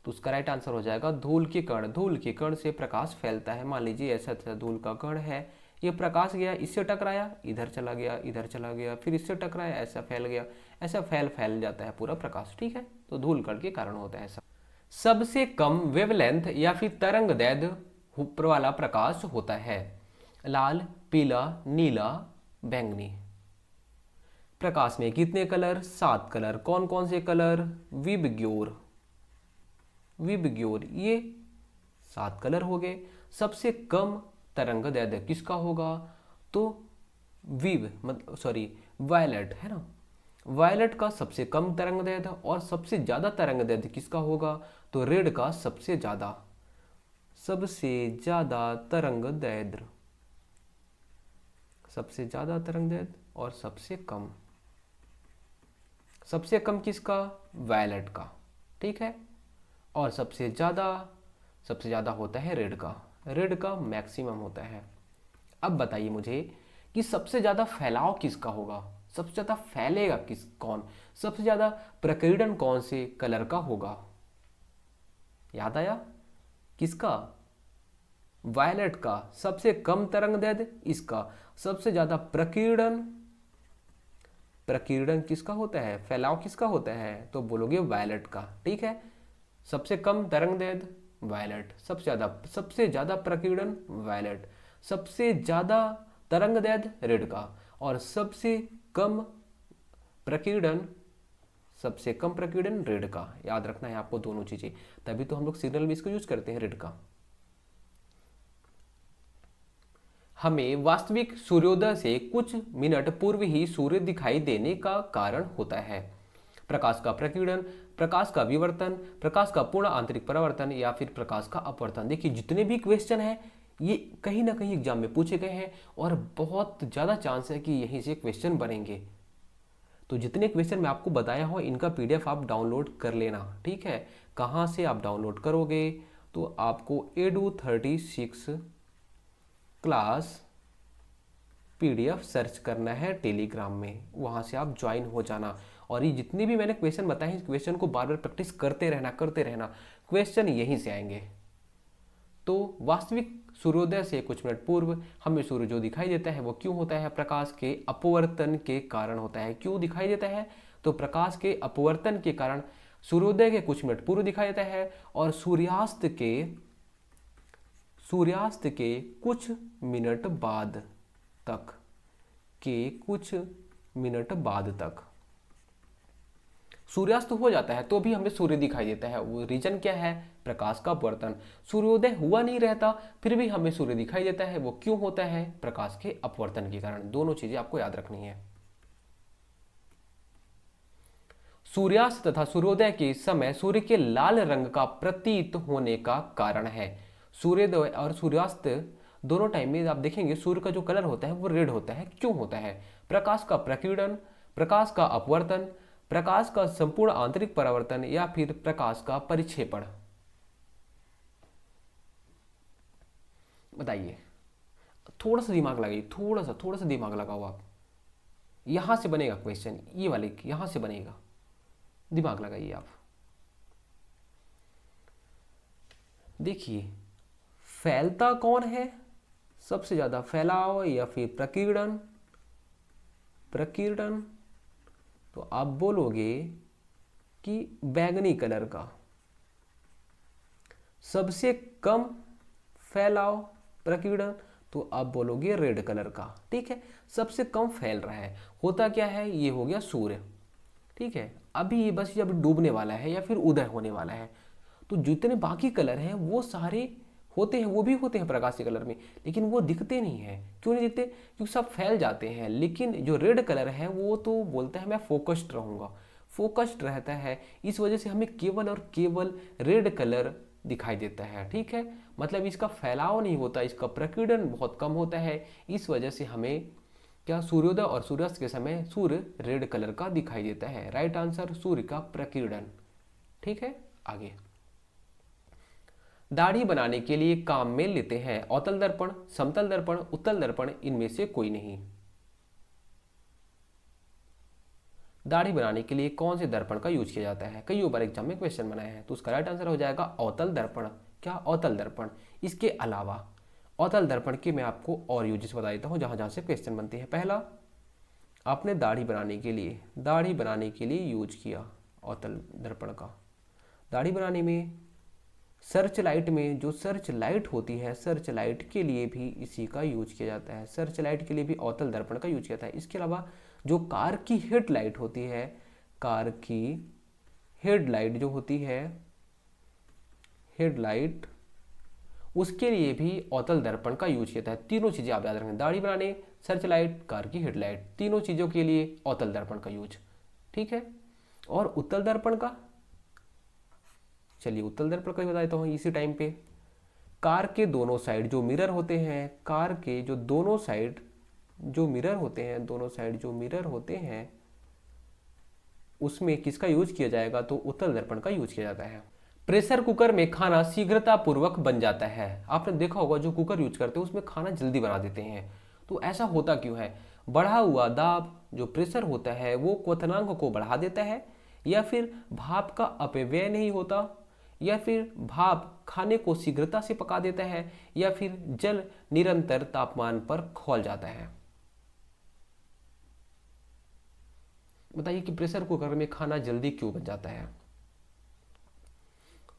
Speaker 1: तो उसका राइट आंसर हो जाएगा धूल के कण। धूल के कण से प्रकाश फैलता है। मान लीजिए ऐसा धूल का कण है, ये प्रकाश गया, इससे टकराया, इधर चला गया, इधर चला गया, फिर इससे टकराया, ऐसा फैल गया, ऐसा फैल जाता है पूरा प्रकाश। ठीक है, तो धूल कण के कारण होता है ऐसा। सबसे कम वेवलेंथ या फिर तरंग दैर्ध्य वाला प्रकाश होता है लाल, पीला, नीला, बैंगनी। प्रकाश में कितने कलर? 7 कलर। कौन कौन से कलर? विबग्योर, विबग्योर, ये 7 कलर हो गए। सबसे कम तरंग दैर्ध्य किसका होगा? तो विव मतलब सॉरी वायलेट, है ना, वायलेट का सबसे कम तरंग दैर्ध्य। और सबसे ज्यादा तरंग दैर्ध्य किसका होगा? तो रेड का सबसे ज्यादा, सबसे ज्यादा तरंग दैर्ध्य, सबसे ज्यादा तरंग दैर्ध्य और सबसे कम किसका? वायलेट का। ठीक है, और सबसे ज़्यादा होता है रेड का, रेड का मैक्सिमम होता है। अब बताइए मुझे कि सबसे ज़्यादा फैलाव किसका होगा, सबसे ज़्यादा फैलेगा कौन, सबसे ज़्यादा प्रकीर्णन कौन से कलर का होगा? याद आया? किसका? वायलेट का। सबसे कम तरंग दैर्ध्य इसका, सबसे ज़्यादा प्रकीर्णन, प्रकीर्णन किसका होता है, फैलाव किसका होता है? तो बोलोगे वायलेट का। ठीक है, सबसे कम तरंग दैर्ध्य वायलेट, सबसे ज्यादा प्रकीर्णन वायलेट, सबसे ज्यादा तरंग दैर्ध्य रेड का, और प्रकीर्णन सबसे कम प्रकीर्णन रेड का। याद रखना है आपको दोनों चीजें, तभी तो हम लोग सिग्नल में इसको यूज करते हैं रेड का। हमें वास्तविक सूर्योदय से कुछ मिनट पूर्व ही सूर्य दिखाई देने का कारण होता है प्रकाश का प्रकीर्णन, प्रकाश का विवर्तन, प्रकाश का पूर्ण आंतरिक परावर्तन या फिर प्रकाश का अपवर्तन। देखिए, जितने भी क्वेश्चन हैं ये कहीं ना कहीं एग्जाम में पूछे गए हैं और बहुत ज़्यादा चांस है कि यहीं से क्वेश्चन बनेंगे। तो जितने क्वेश्चन मैं आपको बताया हूँ इनका पीडीएफ आप डाउनलोड कर लेना। ठीक है, कहाँ से आप डाउनलोड करोगे? तो आपको Edu36 क्लास पीडीएफ सर्च करना है टेलीग्राम में, वहाँ से आप ज्वाइन हो जाना। और ये जितने भी मैंने क्वेश्चन बताए इस क्वेश्चन को बार बार प्रैक्टिस करते रहना, क्वेश्चन यहीं से आएंगे। तो वास्तविक सूर्योदय से कुछ मिनट पूर्व हमें सूर्य जो दिखाई देता है वो क्यों होता है? प्रकाश के अपवर्तन के कारण होता है। क्यों दिखाई देता है? तो प्रकाश के अपवर्तन के कारण सूर्योदय के कुछ मिनट पूर्व दिखाई देता है और सूर्यास्त के कुछ मिनट बाद तक सूर्यास्त हो जाता है तो भी हमें सूर्य दिखाई देता है। वो रीजन क्या है? प्रकाश का अपवर्तन। सूर्योदय हुआ नहीं रहता फिर भी हमें सूर्य दिखाई देता है, वो क्यों होता है? प्रकाश के अपवर्तन के कारण। दोनों चीजें आपको याद रखनी है। सूर्यास्त तथा सूर्योदय के समय सूर्य के लाल रंग का प्रतीत होने का कारण है। सूर्योदय और सूर्यास्त दोनों टाइम में आप देखेंगे सूर्य का जो कलर होता है वो रेड होता है। क्यों होता है? प्रकाश का प्रकीर्णन, प्रकाश का अपवर्तन, प्रकाश का संपूर्ण आंतरिक परावर्तन या फिर प्रकाश का परिक्षेपण। बताइए, थोड़ा सा दिमाग लगाइए, थोड़ा सा दिमाग लगाओ आप। यहां से बनेगा क्वेश्चन, ये वाले यहां से बनेगा, दिमाग लगाइए आप। देखिए, फैलता कौन है? सबसे ज़्यादा फैलाव या फिर प्रकीर्णन, प्रकीर्णन, तो आप बोलोगे कि बैंगनी कलर का। सबसे कम फैलाव प्रकीर्णन, तो आप बोलोगे रेड कलर का। ठीक है, सबसे कम फैल रहा है। होता क्या है, ये हो गया सूर्य। ठीक है, अभी ये बस जब डूबने वाला है या फिर उदय होने वाला है, तो जितने बाकी कलर हैं वो सारे होते हैं, वो भी होते हैं प्रकाशीय कलर में, लेकिन वो दिखते नहीं हैं। क्यों नहीं दिखते? क्योंकि सब फैल जाते हैं। लेकिन जो रेड कलर है वो तो बोलता है मैं फोकस्ड रहूँगा, फोकस्ड रहता है, इस वजह से हमें केवल और केवल रेड कलर दिखाई देता है। ठीक है, मतलब इसका फैलाव नहीं होता, इसका प्रकीर्णन बहुत कम होता है। इस वजह से हमें क्या सूर्योदय और सूर्यास्त के समय सूर्य रेड कलर का दिखाई देता है। राइट आंसर सूर्य का प्रकीर्णन। ठीक है, आगे। दाढ़ी बनाने के लिए काम में लेते हैं अवतल दर्पण, समतल दर्पण, उत्तल दर्पण, इनमें से कोई नहीं। दाढ़ी बनाने के लिए कौन से दर्पण का यूज किया जाता है? कई बार एग्जाम में क्वेश्चन बनाया है, तो उसका राइट आंसर हो जाएगा अवतल दर्पण। क्या? अवतल दर्पण। इसके अलावा अवतल दर्पण के मैं आपको और यूजेस बता देता हूँ जहाँ जहाँ से क्वेश्चन बनते हैं। पहला, आपने दाढ़ी बनाने के लिए, दाढ़ी बनाने के लिए यूज किया अवतल दर्पण का। दाढ़ी बनाने में सर्च लाइट में जो सर्च लाइट होती है, सर्च लाइट के लिए भी इसी का यूज किया जाता है। सर्च लाइट के लिए भी अवतल दर्पण का यूज किया जाता है। इसके अलावा जो कार की हेडलाइट होती है, कार की हेडलाइट जो होती है, हेडलाइट, उसके लिए भी अवतल दर्पण का यूज किया जाता है। तीनों चीज़ें आप याद रखें, दाढ़ी बनाने, सर्च लाइट, कार की हेडलाइट, तीनों चीज़ों के लिए अवतल दर्पण का यूज। ठीक है, और उत्तल दर्पण का, चलिए उत्तल दर्पण का भी बता देता हूँ इसी टाइम पे। कार के दोनों साइड जो मिरर होते हैं, कार के जो दोनों साइड जो मिरर होते हैं, दोनों साइड जो मिरर होते हैं, उसमें किसका यूज किया जाएगा? तो उत्तल दर्पण का यूज किया जाता है। प्रेशर कुकर में खाना शीघ्रता पूर्वक बन जाता है। आपने देखा होगा जो कुकर यूज करते हैं उसमें खाना जल्दी बना देते हैं, तो ऐसा होता क्यों है? बढ़ा हुआ दाब जो प्रेशर होता है वो क्वथनांक को बढ़ा देता है, या फिर भाप का अपव्यय नहीं होता, या फिर भाप खाने को शीघ्रता से पका देता है, या फिर जल निरंतर तापमान पर खौल जाता है। बताइए कि प्रेशर कुकर में खाना जल्दी क्यों बन जाता है?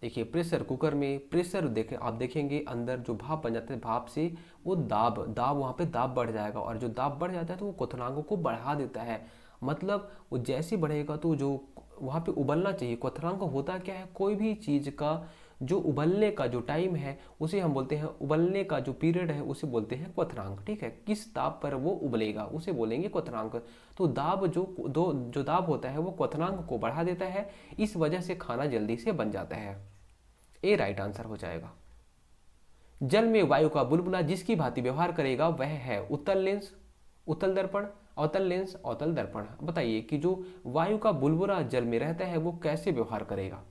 Speaker 1: देखिए प्रेशर कुकर में प्रेशर देखें, आप देखेंगे अंदर जो भाप बन जाता है, भाप से वो दाब दाब वहाँ पे दाब बढ़ जाएगा, और जो दाब बढ़ जाता है तो वो क्वथनांक को बढ़ा देता है। मतलब वो जैसे बढ़ेगा तो जो वहाँ पे उबलना चाहिए, क्वथनांक होता क्या है, कोई भी चीज़ का जो उबलने का जो टाइम है उसे हम बोलते हैं, उबलने का जो पीरियड है उसे बोलते हैं क्वथनांक। ठीक है, किस दाब पर वो उबलेगा उसे बोलेंगे क्वथनांक। तो दाब जो दाब होता है वो क्वथनांक को बढ़ा देता है, इस वजह से खाना जल्दी से बन जाता है। ए राइट आंसर हो जाएगा। जल में वायु का बुलबुला जिसकी भांति व्यवहार करेगा वह है उत्तल लेंस, उत्तल दर्पण, अवतल लेंस, अवतल दर्पण। बताइए कि जो वायु का बुलबुला जल में रहता है वो कैसे व्यवहार करेगा?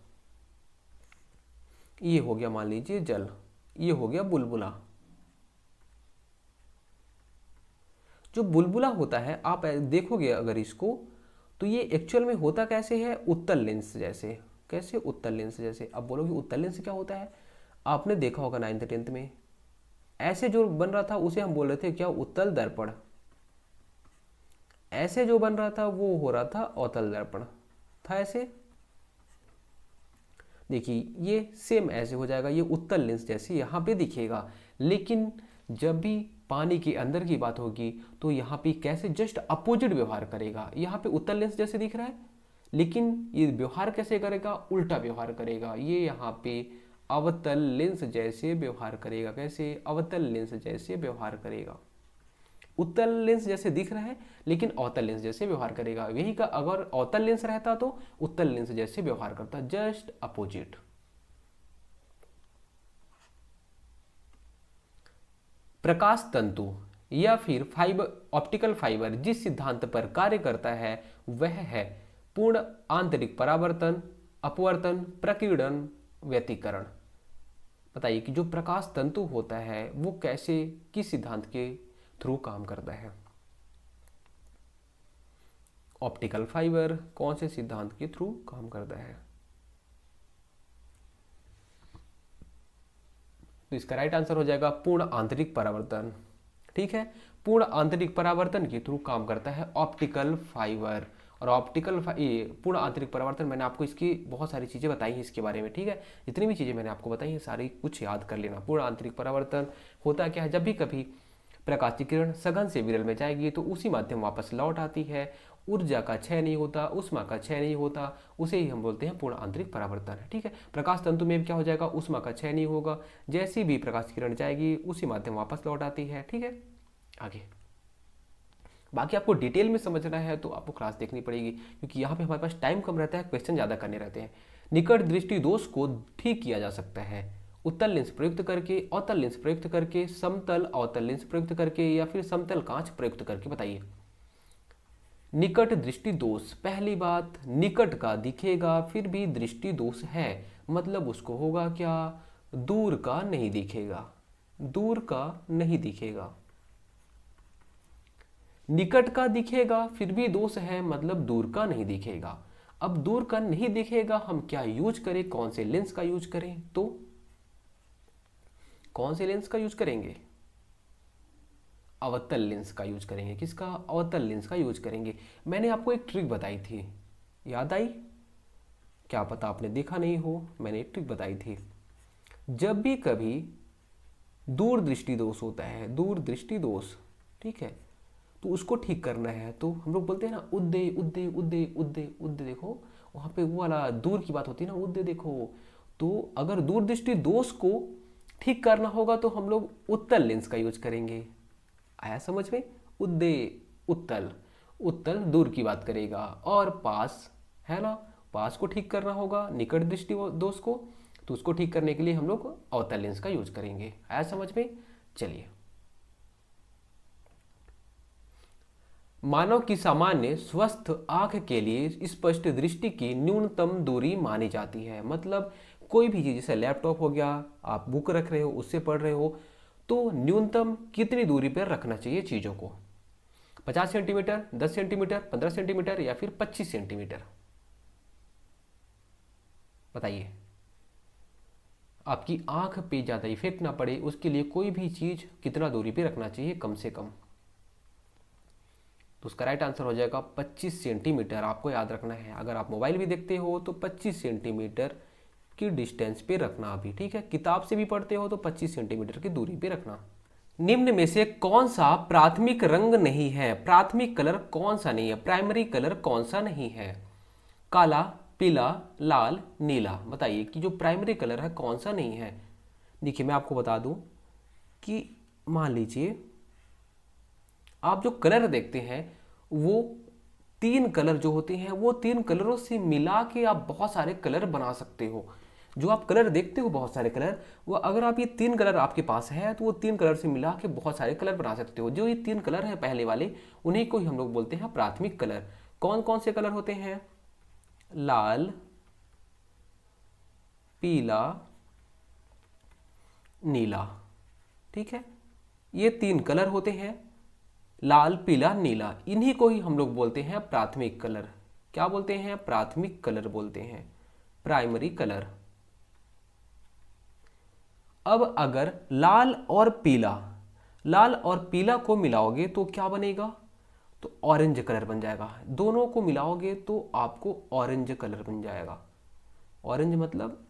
Speaker 1: ये हो गया मान लीजिए जल, ये हो गया बुलबुला। जो बुलबुला होता है आप देखोगे अगर इसको, तो ये एक्चुअल में होता कैसे है? उत्तल लेंस जैसे। कैसे? उत्तल लेंस जैसे। अब बोलोगे उत्तल लेंस क्या होता है? आपने देखा होगा 9th 10th में, ऐसे जो बन रहा था उसे हम बोल रहे थे क्या? उत्तल दर्पण। ऐसे जो बन रहा था वो हो रहा था अवतल दर्पण। था ऐसे, देखिए ये सेम ऐसे हो जाएगा, ये उत्तल लेंस जैसे यहाँ पे दिखेगा। लेकिन जब भी पानी के अंदर की बात होगी तो यहाँ पे कैसे जस्ट अपोजिट व्यवहार करेगा। यहाँ पे उत्तल लेंस जैसे दिख रहा है, लेकिन ये व्यवहार कैसे करेगा? उल्टा व्यवहार करेगा। ये यहाँ पे अवतल लेंस जैसे व्यवहार करेगा। कैसे? अवतल लेंस जैसे व्यवहार करेगा। उत्तल लेंस जैसे दिख रहा है लेकिन अवतल लेंस जैसे व्यवहार करेगा। यही का अगर अवतल लेंस रहता तो उत्तल लेंस जैसे व्यवहार करता, जस्ट अपोजिट। प्रकाश तंतु या फिर फाइबर, ऑप्टिकल फाइबर जिस सिद्धांत पर कार्य करता है वह है पूर्ण आंतरिक परावर्तन, अपवर्तन, प्रकीर्णन, व्यतिकरण। बताइए कि जो प्रकाश तंतु होता है वो कैसे, किस सिद्धांत के थ्रू काम करता है? ऑप्टिकल फाइबर कौन से सिद्धांत के थ्रू काम करता है? तो इसका राइट आंसर हो जाएगा पूर्ण आंतरिक परावर्तन। ठीक है। पूर्ण आंतरिक परावर्तन के थ्रू काम करता है ऑप्टिकल फाइबर। और ये पूर्ण आंतरिक परावर्तन, मैंने आपको इसकी बहुत सारी चीज़ें बताई हैं इसके बारे में, ठीक है। जितनी भी चीज़ें मैंने आपको बताई हैं सारी कुछ याद कर लेना। पूर्ण आंतरिक परावर्तन होता क्या है, जब भी कभी प्रकाश की किरण सघन से विरल में जाएगी तो उसी माध्यम वापस लौट आती है। ऊर्जा का क्षय नहीं होता, उष्मा का क्षय नहीं होता, उसे ही हम बोलते हैं पूर्ण आंतरिक परावर्तन, ठीक है। प्रकाश तंतु में भी क्या हो जाएगा, उष्मा का क्षय नहीं होगा, जैसी भी प्रकाश की किरण जाएगी उसी माध्यम वापस लौट आती है, ठीक है। आगे बाकी आपको डिटेल में समझना है तो आपको क्लास देखनी पड़ेगी, क्योंकि यहाँ पे हमारे पास टाइम कम रहता है, क्वेश्चन ज़्यादा करने रहते हैं। निकट दृष्टि दोष को ठीक किया जा सकता है उत्तल लेंस प्रयुक्त करके, अवतल लेंस प्रयुक्त करके, समतल अवतल लेंस प्रयुक्त करके, या फिर समतल कांच प्रयुक्त करके। बताइए निकट दृष्टि दोष। पहली बात, निकट का दिखेगा फिर भी दृष्टि दोष है, मतलब उसको होगा क्या, दूर का नहीं दिखेगा, दूर का नहीं दिखेगा। निकट का दिखेगा फिर भी दोष है, मतलब दूर का नहीं दिखेगा। अब दूर का नहीं दिखेगा, हम क्या यूज करें, कौन से लेंस का यूज करें, तो कौन से लेंस का यूज करेंगे, अवतल लेंस का यूज करेंगे। किसका, अवतल लेंस का यूज करेंगे। मैंने आपको एक ट्रिक बताई थी, याद आई, क्या पता आपने देखा नहीं हो, मैंने एक ट्रिक बताई थी। जब भी कभी दूर दृष्टि दोष होता है, दूर दृष्टि दोष, ठीक है, तो उसको ठीक करना है तो हम लोग बोलते हैं ना, उद्दे उद्दे उद्दे उद्दे उद्दे, देखो वहाँ पे वो वाला दूर की बात होती है ना, उद्दे देखो। तो अगर दूर दृष्टि दोष को ठीक करना होगा तो हम लोग उत्तल लेंस का यूज करेंगे। आया समझ में, उद्दे उत्तल, उत्तल दूर की बात करेगा, और पास है ना, पास को ठीक करना होगा निकट दृष्टि दोष को, तो उसको ठीक करने के लिए हम लोग अवतल लेंस का यूज करेंगे। आया समझ में। चलिए, मानव की सामान्य स्वस्थ आंख के लिए स्पष्ट दृष्टि की न्यूनतम दूरी मानी जाती है। मतलब कोई भी चीज, जैसे लैपटॉप हो गया, आप बुक रख रहे हो, उससे पढ़ रहे हो, तो न्यूनतम कितनी दूरी पर रखना चाहिए चीजों को, 50 सेंटीमीटर, 10 सेंटीमीटर, 15 सेंटीमीटर, या फिर 25 सेंटीमीटर। बताइए, आपकी आंख पे ज्यादा इफेक्ट ना पड़े उसके लिए कोई भी चीज कितना दूरी पे रखना चाहिए कम से कम। तो उसका राइट आंसर हो जाएगा 25 सेंटीमीटर। आपको याद रखना है, अगर आप मोबाइल भी देखते हो तो 25 सेंटीमीटर की डिस्टेंस पे रखना अभी, ठीक है। किताब से भी पढ़ते हो तो 25 सेंटीमीटर की दूरी पे रखना। निम्न में से कौन सा प्राथमिक रंग नहीं है, प्राथमिक कलर कौन सा नहीं है, प्राइमरी कलर कौन सा नहीं है, काला, पीला, लाल, नीला। बताइए कि जो प्राइमरी कलर है कौन सा नहीं है। देखिए मैं आपको बता दूं कि मान लीजिए आप जो कलर देखते हैं वो 3 कलर जो होते हैं, वो 3 कलरों से मिला के आप बहुत सारे कलर बना सकते हो। जो आप कलर देखते हो बहुत सारे कलर, वो अगर आप ये 3 कलर आपके पास है तो वो 3 कलर से मिला के बहुत सारे कलर बना सकते हो। जो ये 3 कलर हैं पहले वाले, उन्हीं को ही हम लोग बोलते हैं प्राथमिक कलर। कौन कौन से कलर होते हैं, लाल, पीला, नीला, ठीक है। ये 3 कलर होते हैं, लाल, पीला, नीला, इन्हीं को ही हम लोग बोलते हैं प्राथमिक कलर। क्या बोलते हैं, प्राथमिक कलर बोलते हैं, प्राइमरी कलर। अब अगर लाल और पीला, लाल और पीला को मिलाओगे तो क्या बनेगा, तो ऑरेंज कलर बन जाएगा। दोनों को मिलाओगे तो आपको ऑरेंज कलर बन जाएगा। ऑरेंज मतलब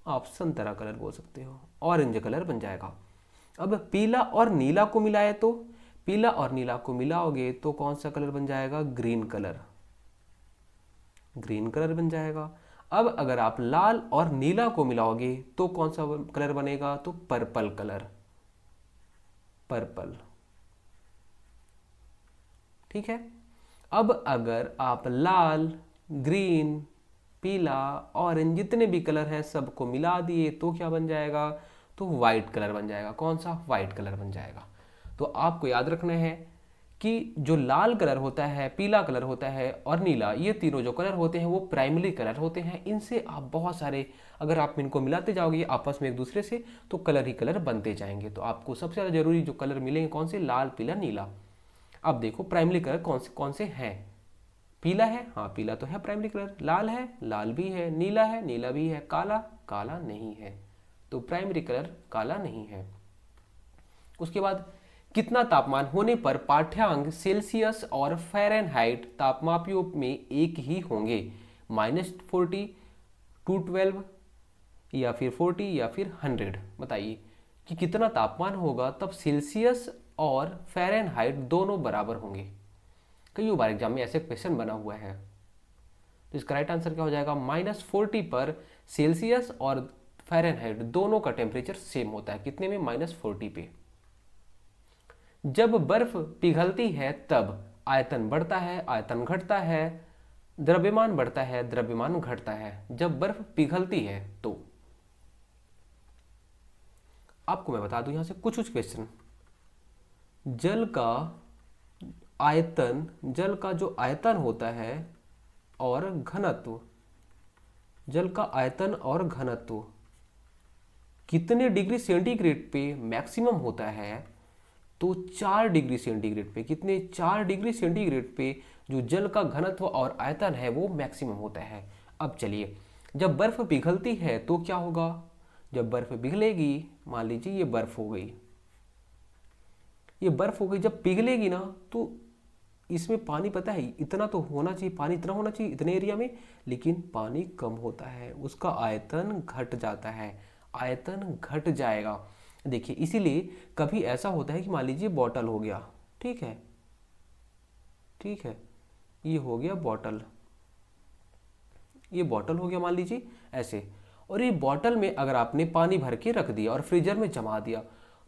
Speaker 1: आप संतरा कलर बोल सकते हो, ऑरेंज कलर बन जाएगा। अब पीला और नीला को मिलाए तो, पीला और नीला को मिलाओगे तो कौन सा कलर बन जाएगा, ग्रीन कलर, ग्रीन कलर बन जाएगा। अब अगर आप लाल और नीला को मिलाओगे तो कौन सा कलर बनेगा, तो पर्पल कलर, पर्पल, ठीक है। अब अगर आप लाल, ग्रीन, पीला, ऑरेंज, जितने भी कलर हैं सबको मिला दिए तो क्या बन जाएगा, तो व्हाइट कलर बन जाएगा। कौन सा, व्हाइट कलर बन जाएगा। तो आपको याद रखना है कि जो लाल कलर होता है, पीला कलर होता है और नीला, ये तीनों जो कलर होते हैं वो प्राइमरी कलर होते हैं। इनसे आप बहुत सारे, अगर आप इनको मिलाते जाओगे आपस में एक दूसरे से, तो कलर ही कलर बनते जाएंगे। तो आपको सबसे ज़्यादा जरूरी जो कलर मिलेंगे कौन से, लाल, पीला, नीला। अब देखो प्राइमरी कलर कौन से हैं, पीला है, हाँ पीला तो है प्राइमरी कलर, लाल है, लाल भी है, नीला है, नीला भी है, काला, काला नहीं है। तो प्राइमरी कलर काला नहीं है। उसके बाद कितना तापमान होने पर पाठ्यांक सेल्सियस और फ़ारेनहाइट तापमापियों में एक ही होंगे? -40, 212 या फिर 40 या फिर 100? बताइए कि कितना तापमान होगा तब सेल्सियस और फ़ारेनहाइट दोनों बराबर होंगे। कई बार एग्जाम में ऐसे क्वेश्चन बना हुआ है। तो इसका राइट आंसर क्या हो जाएगा? -40 पर सेल्सियस और फ़ारेनहाइट दोनों का टेम्परेचर सेम होता है। कितने में? -40 पे। जब बर्फ पिघलती है तब आयतन बढ़ता है, आयतन घटता है, द्रव्यमान बढ़ता है, द्रव्यमान घटता है। जब बर्फ पिघलती है तो आपको मैं बता दूं यहां से कुछ कुछ क्वेश्चन। जल का आयतन, जल का जो आयतन होता है और घनत्व, जल का आयतन और घनत्व कितने डिग्री सेंटीग्रेड पे मैक्सिमम होता है? तो 4 डिग्री सेंटीग्रेड पे। कितने? 4 डिग्री सेंटीग्रेड पे जो जल का घनत्व और आयतन है वो मैक्सिमम होता है। अब चलिए, जब बर्फ पिघलती है तो क्या होगा? जब बर्फ पिघलेगी, मान लीजिए ये बर्फ हो गई, ये बर्फ हो गई, जब पिघलेगी ना तो इसमें पानी, पता है इतना तो होना चाहिए, पानी इतना होना चाहिए इतने एरिया में, लेकिन पानी कम होता है, उसका आयतन घट जाता है, आयतन घट जाएगा। देखिए इसीलिए कभी ऐसा होता है कि मान लीजिए बॉटल हो गया, ठीक है, ठीक है, ये हो गया बॉटल, ये बॉटल हो गया मान लीजिए ऐसे, और ये बॉटल में अगर आपने पानी भर के रख दिया और फ्रीजर में जमा दिया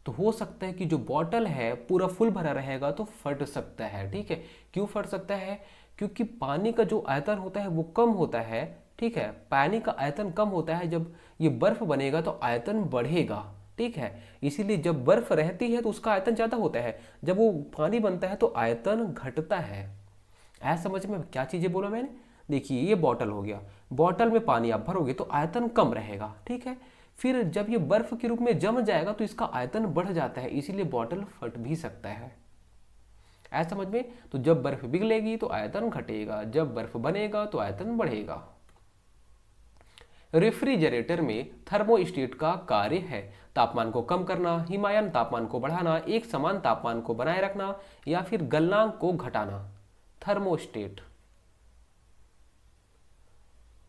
Speaker 1: तो हो सकता है कि जो बॉटल है पूरा फुल भरा रहेगा तो फट सकता है। ठीक है, क्यों फट सकता है? क्योंकि पानी का जो आयतन होता है वो कम होता है। ठीक है, पानी का आयतन कम होता है, जब ये बर्फ बनेगा तो आयतन बढ़ेगा। ठीक है, इसीलिए जब बर्फ रहती है तो उसका आयतन ज़्यादा होता है, जब वो पानी बनता है तो आयतन घटता है। ऐसा समझ में क्या चीज़ें बोला मैंने? देखिए ये बॉटल हो गया, बॉटल में पानी आप भरोगे तो आयतन कम रहेगा। ठीक है, फिर जब ये बर्फ के रूप में जम जाएगा तो इसका आयतन बढ़ जाता है, इसीलिए बॉटल फट भी सकता है। ऐसा समझ में? तो जब बर्फ पिघलेगी तो आयतन घटेगा, जब बर्फ बनेगा तो आयतन बढ़ेगा। रेफ्रिजरेटर में थर्मोस्टेट का कार्य है तापमान को कम करना, हिमायन तापमान को बढ़ाना, एक समान तापमान को बनाए रखना या फिर गलनांक को घटाना। थर्मोस्टेट,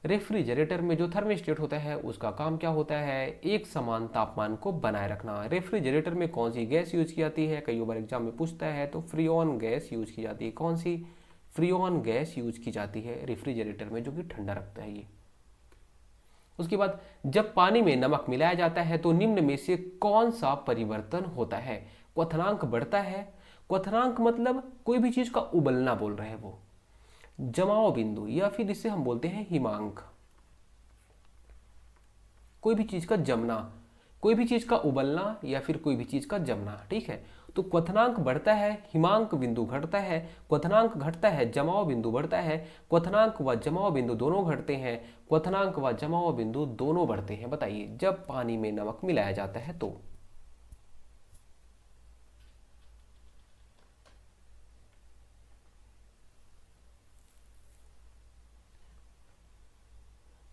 Speaker 1: रेफ्रिजरेटर में जो थर्मोस्टेट होता है उसका काम क्या होता है? एक समान तापमान को बनाए रखना। रेफ्रिजरेटर में कौन सी गैस यूज की जाती है? कई बार एग्जाम में पूछता है, तो फ्रीऑन गैस यूज की जाती है। कौन सी? फ्रीऑन गैस यूज की जाती है रेफ्रिजरेटर में, जो कि ठंडा रखता है ये। उसके बाद जब पानी में नमक मिलाया जाता है तो निम्न में से कौन सा परिवर्तन होता है? क्वथनांक बढ़ता है। क्वथनांक मतलब कोई भी चीज का उबलना बोल रहे हैं वो, जमाव बिंदु, या फिर इसे हम बोलते हैं हिमांक। कोई भी चीज का जमना, कोई भी चीज का उबलना या फिर कोई भी चीज का जमना। ठीक है, तो क्वथनांक बढ़ता है, हिमांक बिंदु घटता है। क्वथनांक घटता है, जमाव बिंदु बढ़ता है। क्वथनांक व जमाव बिंदु दोनों घटते हैं, क्वथनांक व जमाव बिंदु दोनों बढ़ते हैं। बताइए, जब पानी में नमक मिलाया जाता है तो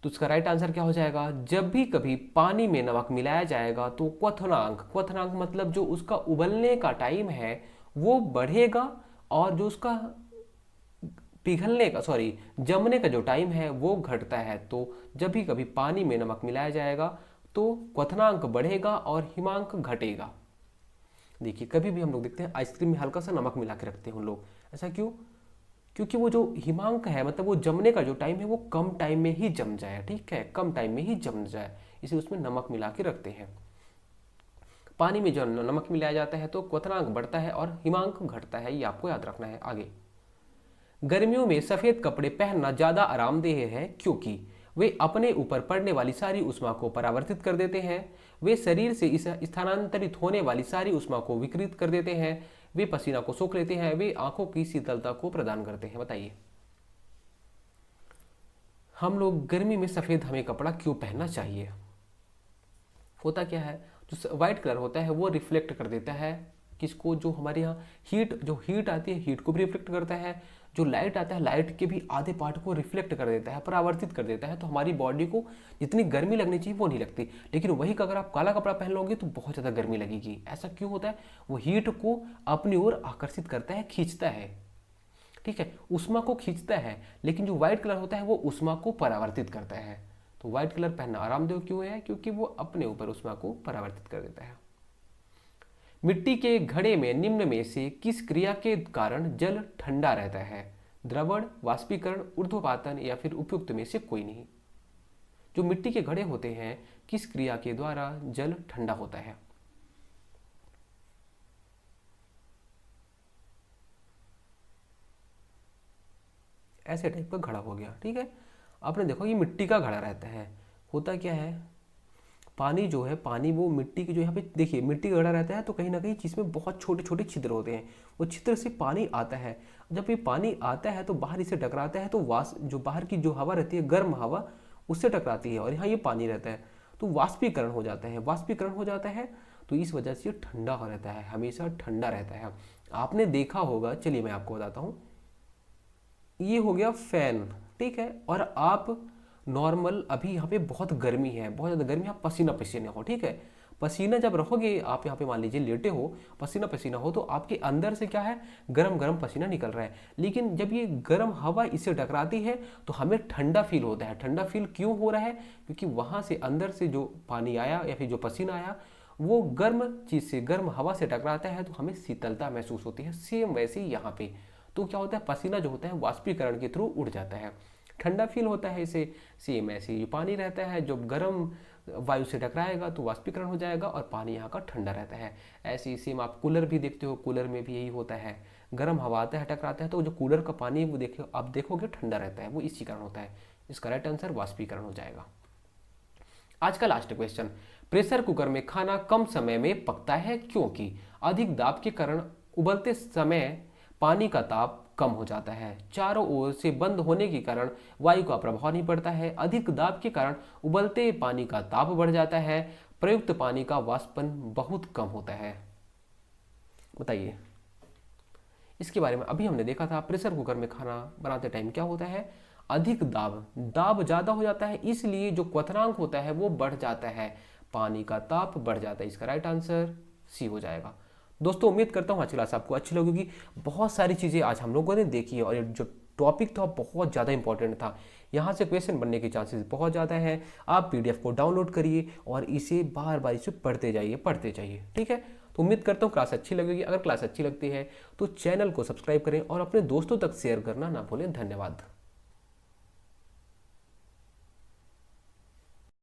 Speaker 1: उसका राइट आंसर क्या हो जाएगा? जब भी कभी पानी में नमक मिलाया जाएगा तो क्वथनांक, क्वथनांक मतलब जो उसका उबलने का टाइम है वो बढ़ेगा, और जो उसका पिघलने का, सॉरी, जमने का जो टाइम है वो घटता है। तो जब भी कभी पानी में नमक मिलाया जाएगा तो क्वथनांक बढ़ेगा और हिमांक घटेगा। देखिए कभी भी हम लोग देखते हैं आइसक्रीम में हल्का सा नमक मिला के रखते हैं उन लोग, ऐसा क्यों? क्योंकि वो जो हिमांक है, मतलब वो जमने का जो टाइम है वो कम टाइम में ही जम जाए। ठीक है, कम टाइम में ही जम जाए, इसे उसमें नमक मिला के रखते हैं। पानी में जो नमक मिलाया जाता है तो क्वथनांक बढ़ता है और हिमांक घटता है, ये आपको याद रखना है। आगे, गर्मियों में सफेद कपड़े पहनना ज्यादा आरामदेह है क्योंकि वे अपने ऊपर पड़ने वाली सारी ऊष्मा को परावर्तित कर देते हैं, वे शरीर से इस स्थानांतरित होने वाली सारी ऊष्मा को विकृत कर देते हैं, वे पसीना को सोख लेते हैं, वे आंखों की शीतलता को प्रदान करते हैं। बताइए, हम लोग गर्मी में सफेद हमें कपड़ा क्यों पहनना चाहिए? होता क्या है, जो व्हाइट कलर होता है वो रिफ्लेक्ट कर देता है किसको, जो हमारे यहाँ हीट आती है हीट को भी रिफ्लेक्ट करता है, जो लाइट आता है लाइट के भी आधे पार्ट को रिफ्लेक्ट कर देता है, परावर्तित कर देता है। तो हमारी बॉडी को जितनी गर्मी लगनी चाहिए वो नहीं लगती। लेकिन वही अगर आप काला कपड़ा पहन लोगे तो बहुत ज़्यादा गर्मी लगेगी। ऐसा क्यों होता है? वो हीट को अपनी ओर आकर्षित करता है, खींचता है, ठीक है, ऊष्मा को खींचता है। लेकिन जो व्हाइट कलर होता है वो ऊष्मा को परावर्तित करता है। तो व्हाइट कलर पहनना आरामदेह क्यों है? क्योंकि वो अपने ऊपर ऊष्मा को परावर्तित कर देता है। मिट्टी के घड़े में निम्न में से किस क्रिया के कारण जल ठंडा रहता है? द्रवण, वाष्पीकरण, ऊर्ध्वपातन या फिर उपयुक्त में से कोई नहीं। जो मिट्टी के घड़े होते हैं, किस क्रिया के द्वारा जल ठंडा होता है? ऐसे टाइप का घड़ा हो गया, ठीक है। आपने देखो ये मिट्टी का घड़ा रहता है, होता क्या है, पानी जो है, पानी वो मिट्टी की जो यहाँ पे देखिए मिट्टी का घड़ा रहता है तो कहीं ना कहीं चीज़ में बहुत छोटे छोटे छिद्र होते हैं, वो छिद्र से पानी आता है। जब ये पानी आता है तो बाहर इसे टकराता है, तो जो बाहर की जो हवा रहती है, गर्म हवा, उससे टकराती है और यहाँ ये पानी रहता है, तो वाष्पीकरण हो जाता है। वाष्पीकरण हो जाता है तो इस वजह से ये ठंडा हो रहता है, हमेशा ठंडा रहता है। आपने देखा होगा, चलिए मैं आपको बताता हूँ, ये हो गया फैन, ठीक है। और आप नॉर्मल अभी यहाँ पे बहुत गर्मी है, बहुत ज़्यादा गर्मी, आप पसीना पसीने हो, ठीक है। पसीना जब रहोगे, आप यहाँ पे मान लीजिए लेटे हो, पसीना पसीना हो, तो आपके अंदर से क्या है, गरम गरम पसीना निकल रहा है। लेकिन जब ये गर्म हवा इससे टकराती है तो हमें ठंडा फील होता है। ठंडा फील क्यों हो रहा है? क्योंकि वहाँ से अंदर से जो पानी आया या फिर जो पसीना आया वो गर्म चीज़ से, गर्म हवा से टकराता है तो हमें शीतलता महसूस होती है। सेम वैसे ही यहाँ पे तो क्या होता है, पसीना जो होता है वाष्पीकरण के थ्रू उड़ जाता है, ठंडा फील होता है इसे। सेम ऐसे ही पानी रहता है, जब गर्म वायु से टकराएगा तो वाष्पीकरण हो जाएगा और पानी यहाँ का ठंडा रहता है। ऐसे ही सेम आप कूलर भी देखते हो, कूलर में भी यही होता है, गर्म हवा आता है, टकराता है, तो जो कूलर का पानी है वो देखिए आप देखोगे ठंडा रहता है, वो इसी कारण होता है। इसका राइट आंसर वाष्पीकरण हो जाएगा। आज का लास्ट क्वेश्चन, प्रेशर कुकर में खाना कम समय में पकता है क्योंकि अधिक दाब के कारण उबलते समय पानी का ताप कम हो जाता है, चारों ओर से बंद होने के कारण वायु का प्रभाव नहीं पड़ता है, अधिक दाब के कारण उबलते पानी का ताप बढ़ जाता है, प्रयुक्त पानी का वाष्पन बहुत कम होता है। बताइए इसके बारे में। अभी हमने देखा था प्रेशर कुकर में खाना बनाते टाइम क्या होता है, अधिक दाब ज़्यादा हो जाता है, इसलिए जो क्वथनांक होता है वो बढ़ जाता है, पानी का ताप बढ़ जाता है। इसका राइट आंसर सी हो जाएगा। दोस्तों उम्मीद करता हूँ आज की क्लास आपको अच्छी लगेगी। बहुत सारी चीज़ें आज हम लोगों ने देखी है और ये जो टॉपिक था बहुत ज़्यादा इंपॉर्टेंट था, यहाँ से क्वेश्चन बनने के चांसेस बहुत ज़्यादा हैं। आप पीडीएफ को डाउनलोड करिए और इसे बार बार इसे पढ़ते जाइए, ठीक है। तो उम्मीद करता हूँ क्लास अच्छी लगेगी। अगर क्लास अच्छी लगती है तो चैनल को सब्सक्राइब करें और अपने दोस्तों तक शेयर करना ना भूलें। धन्यवाद।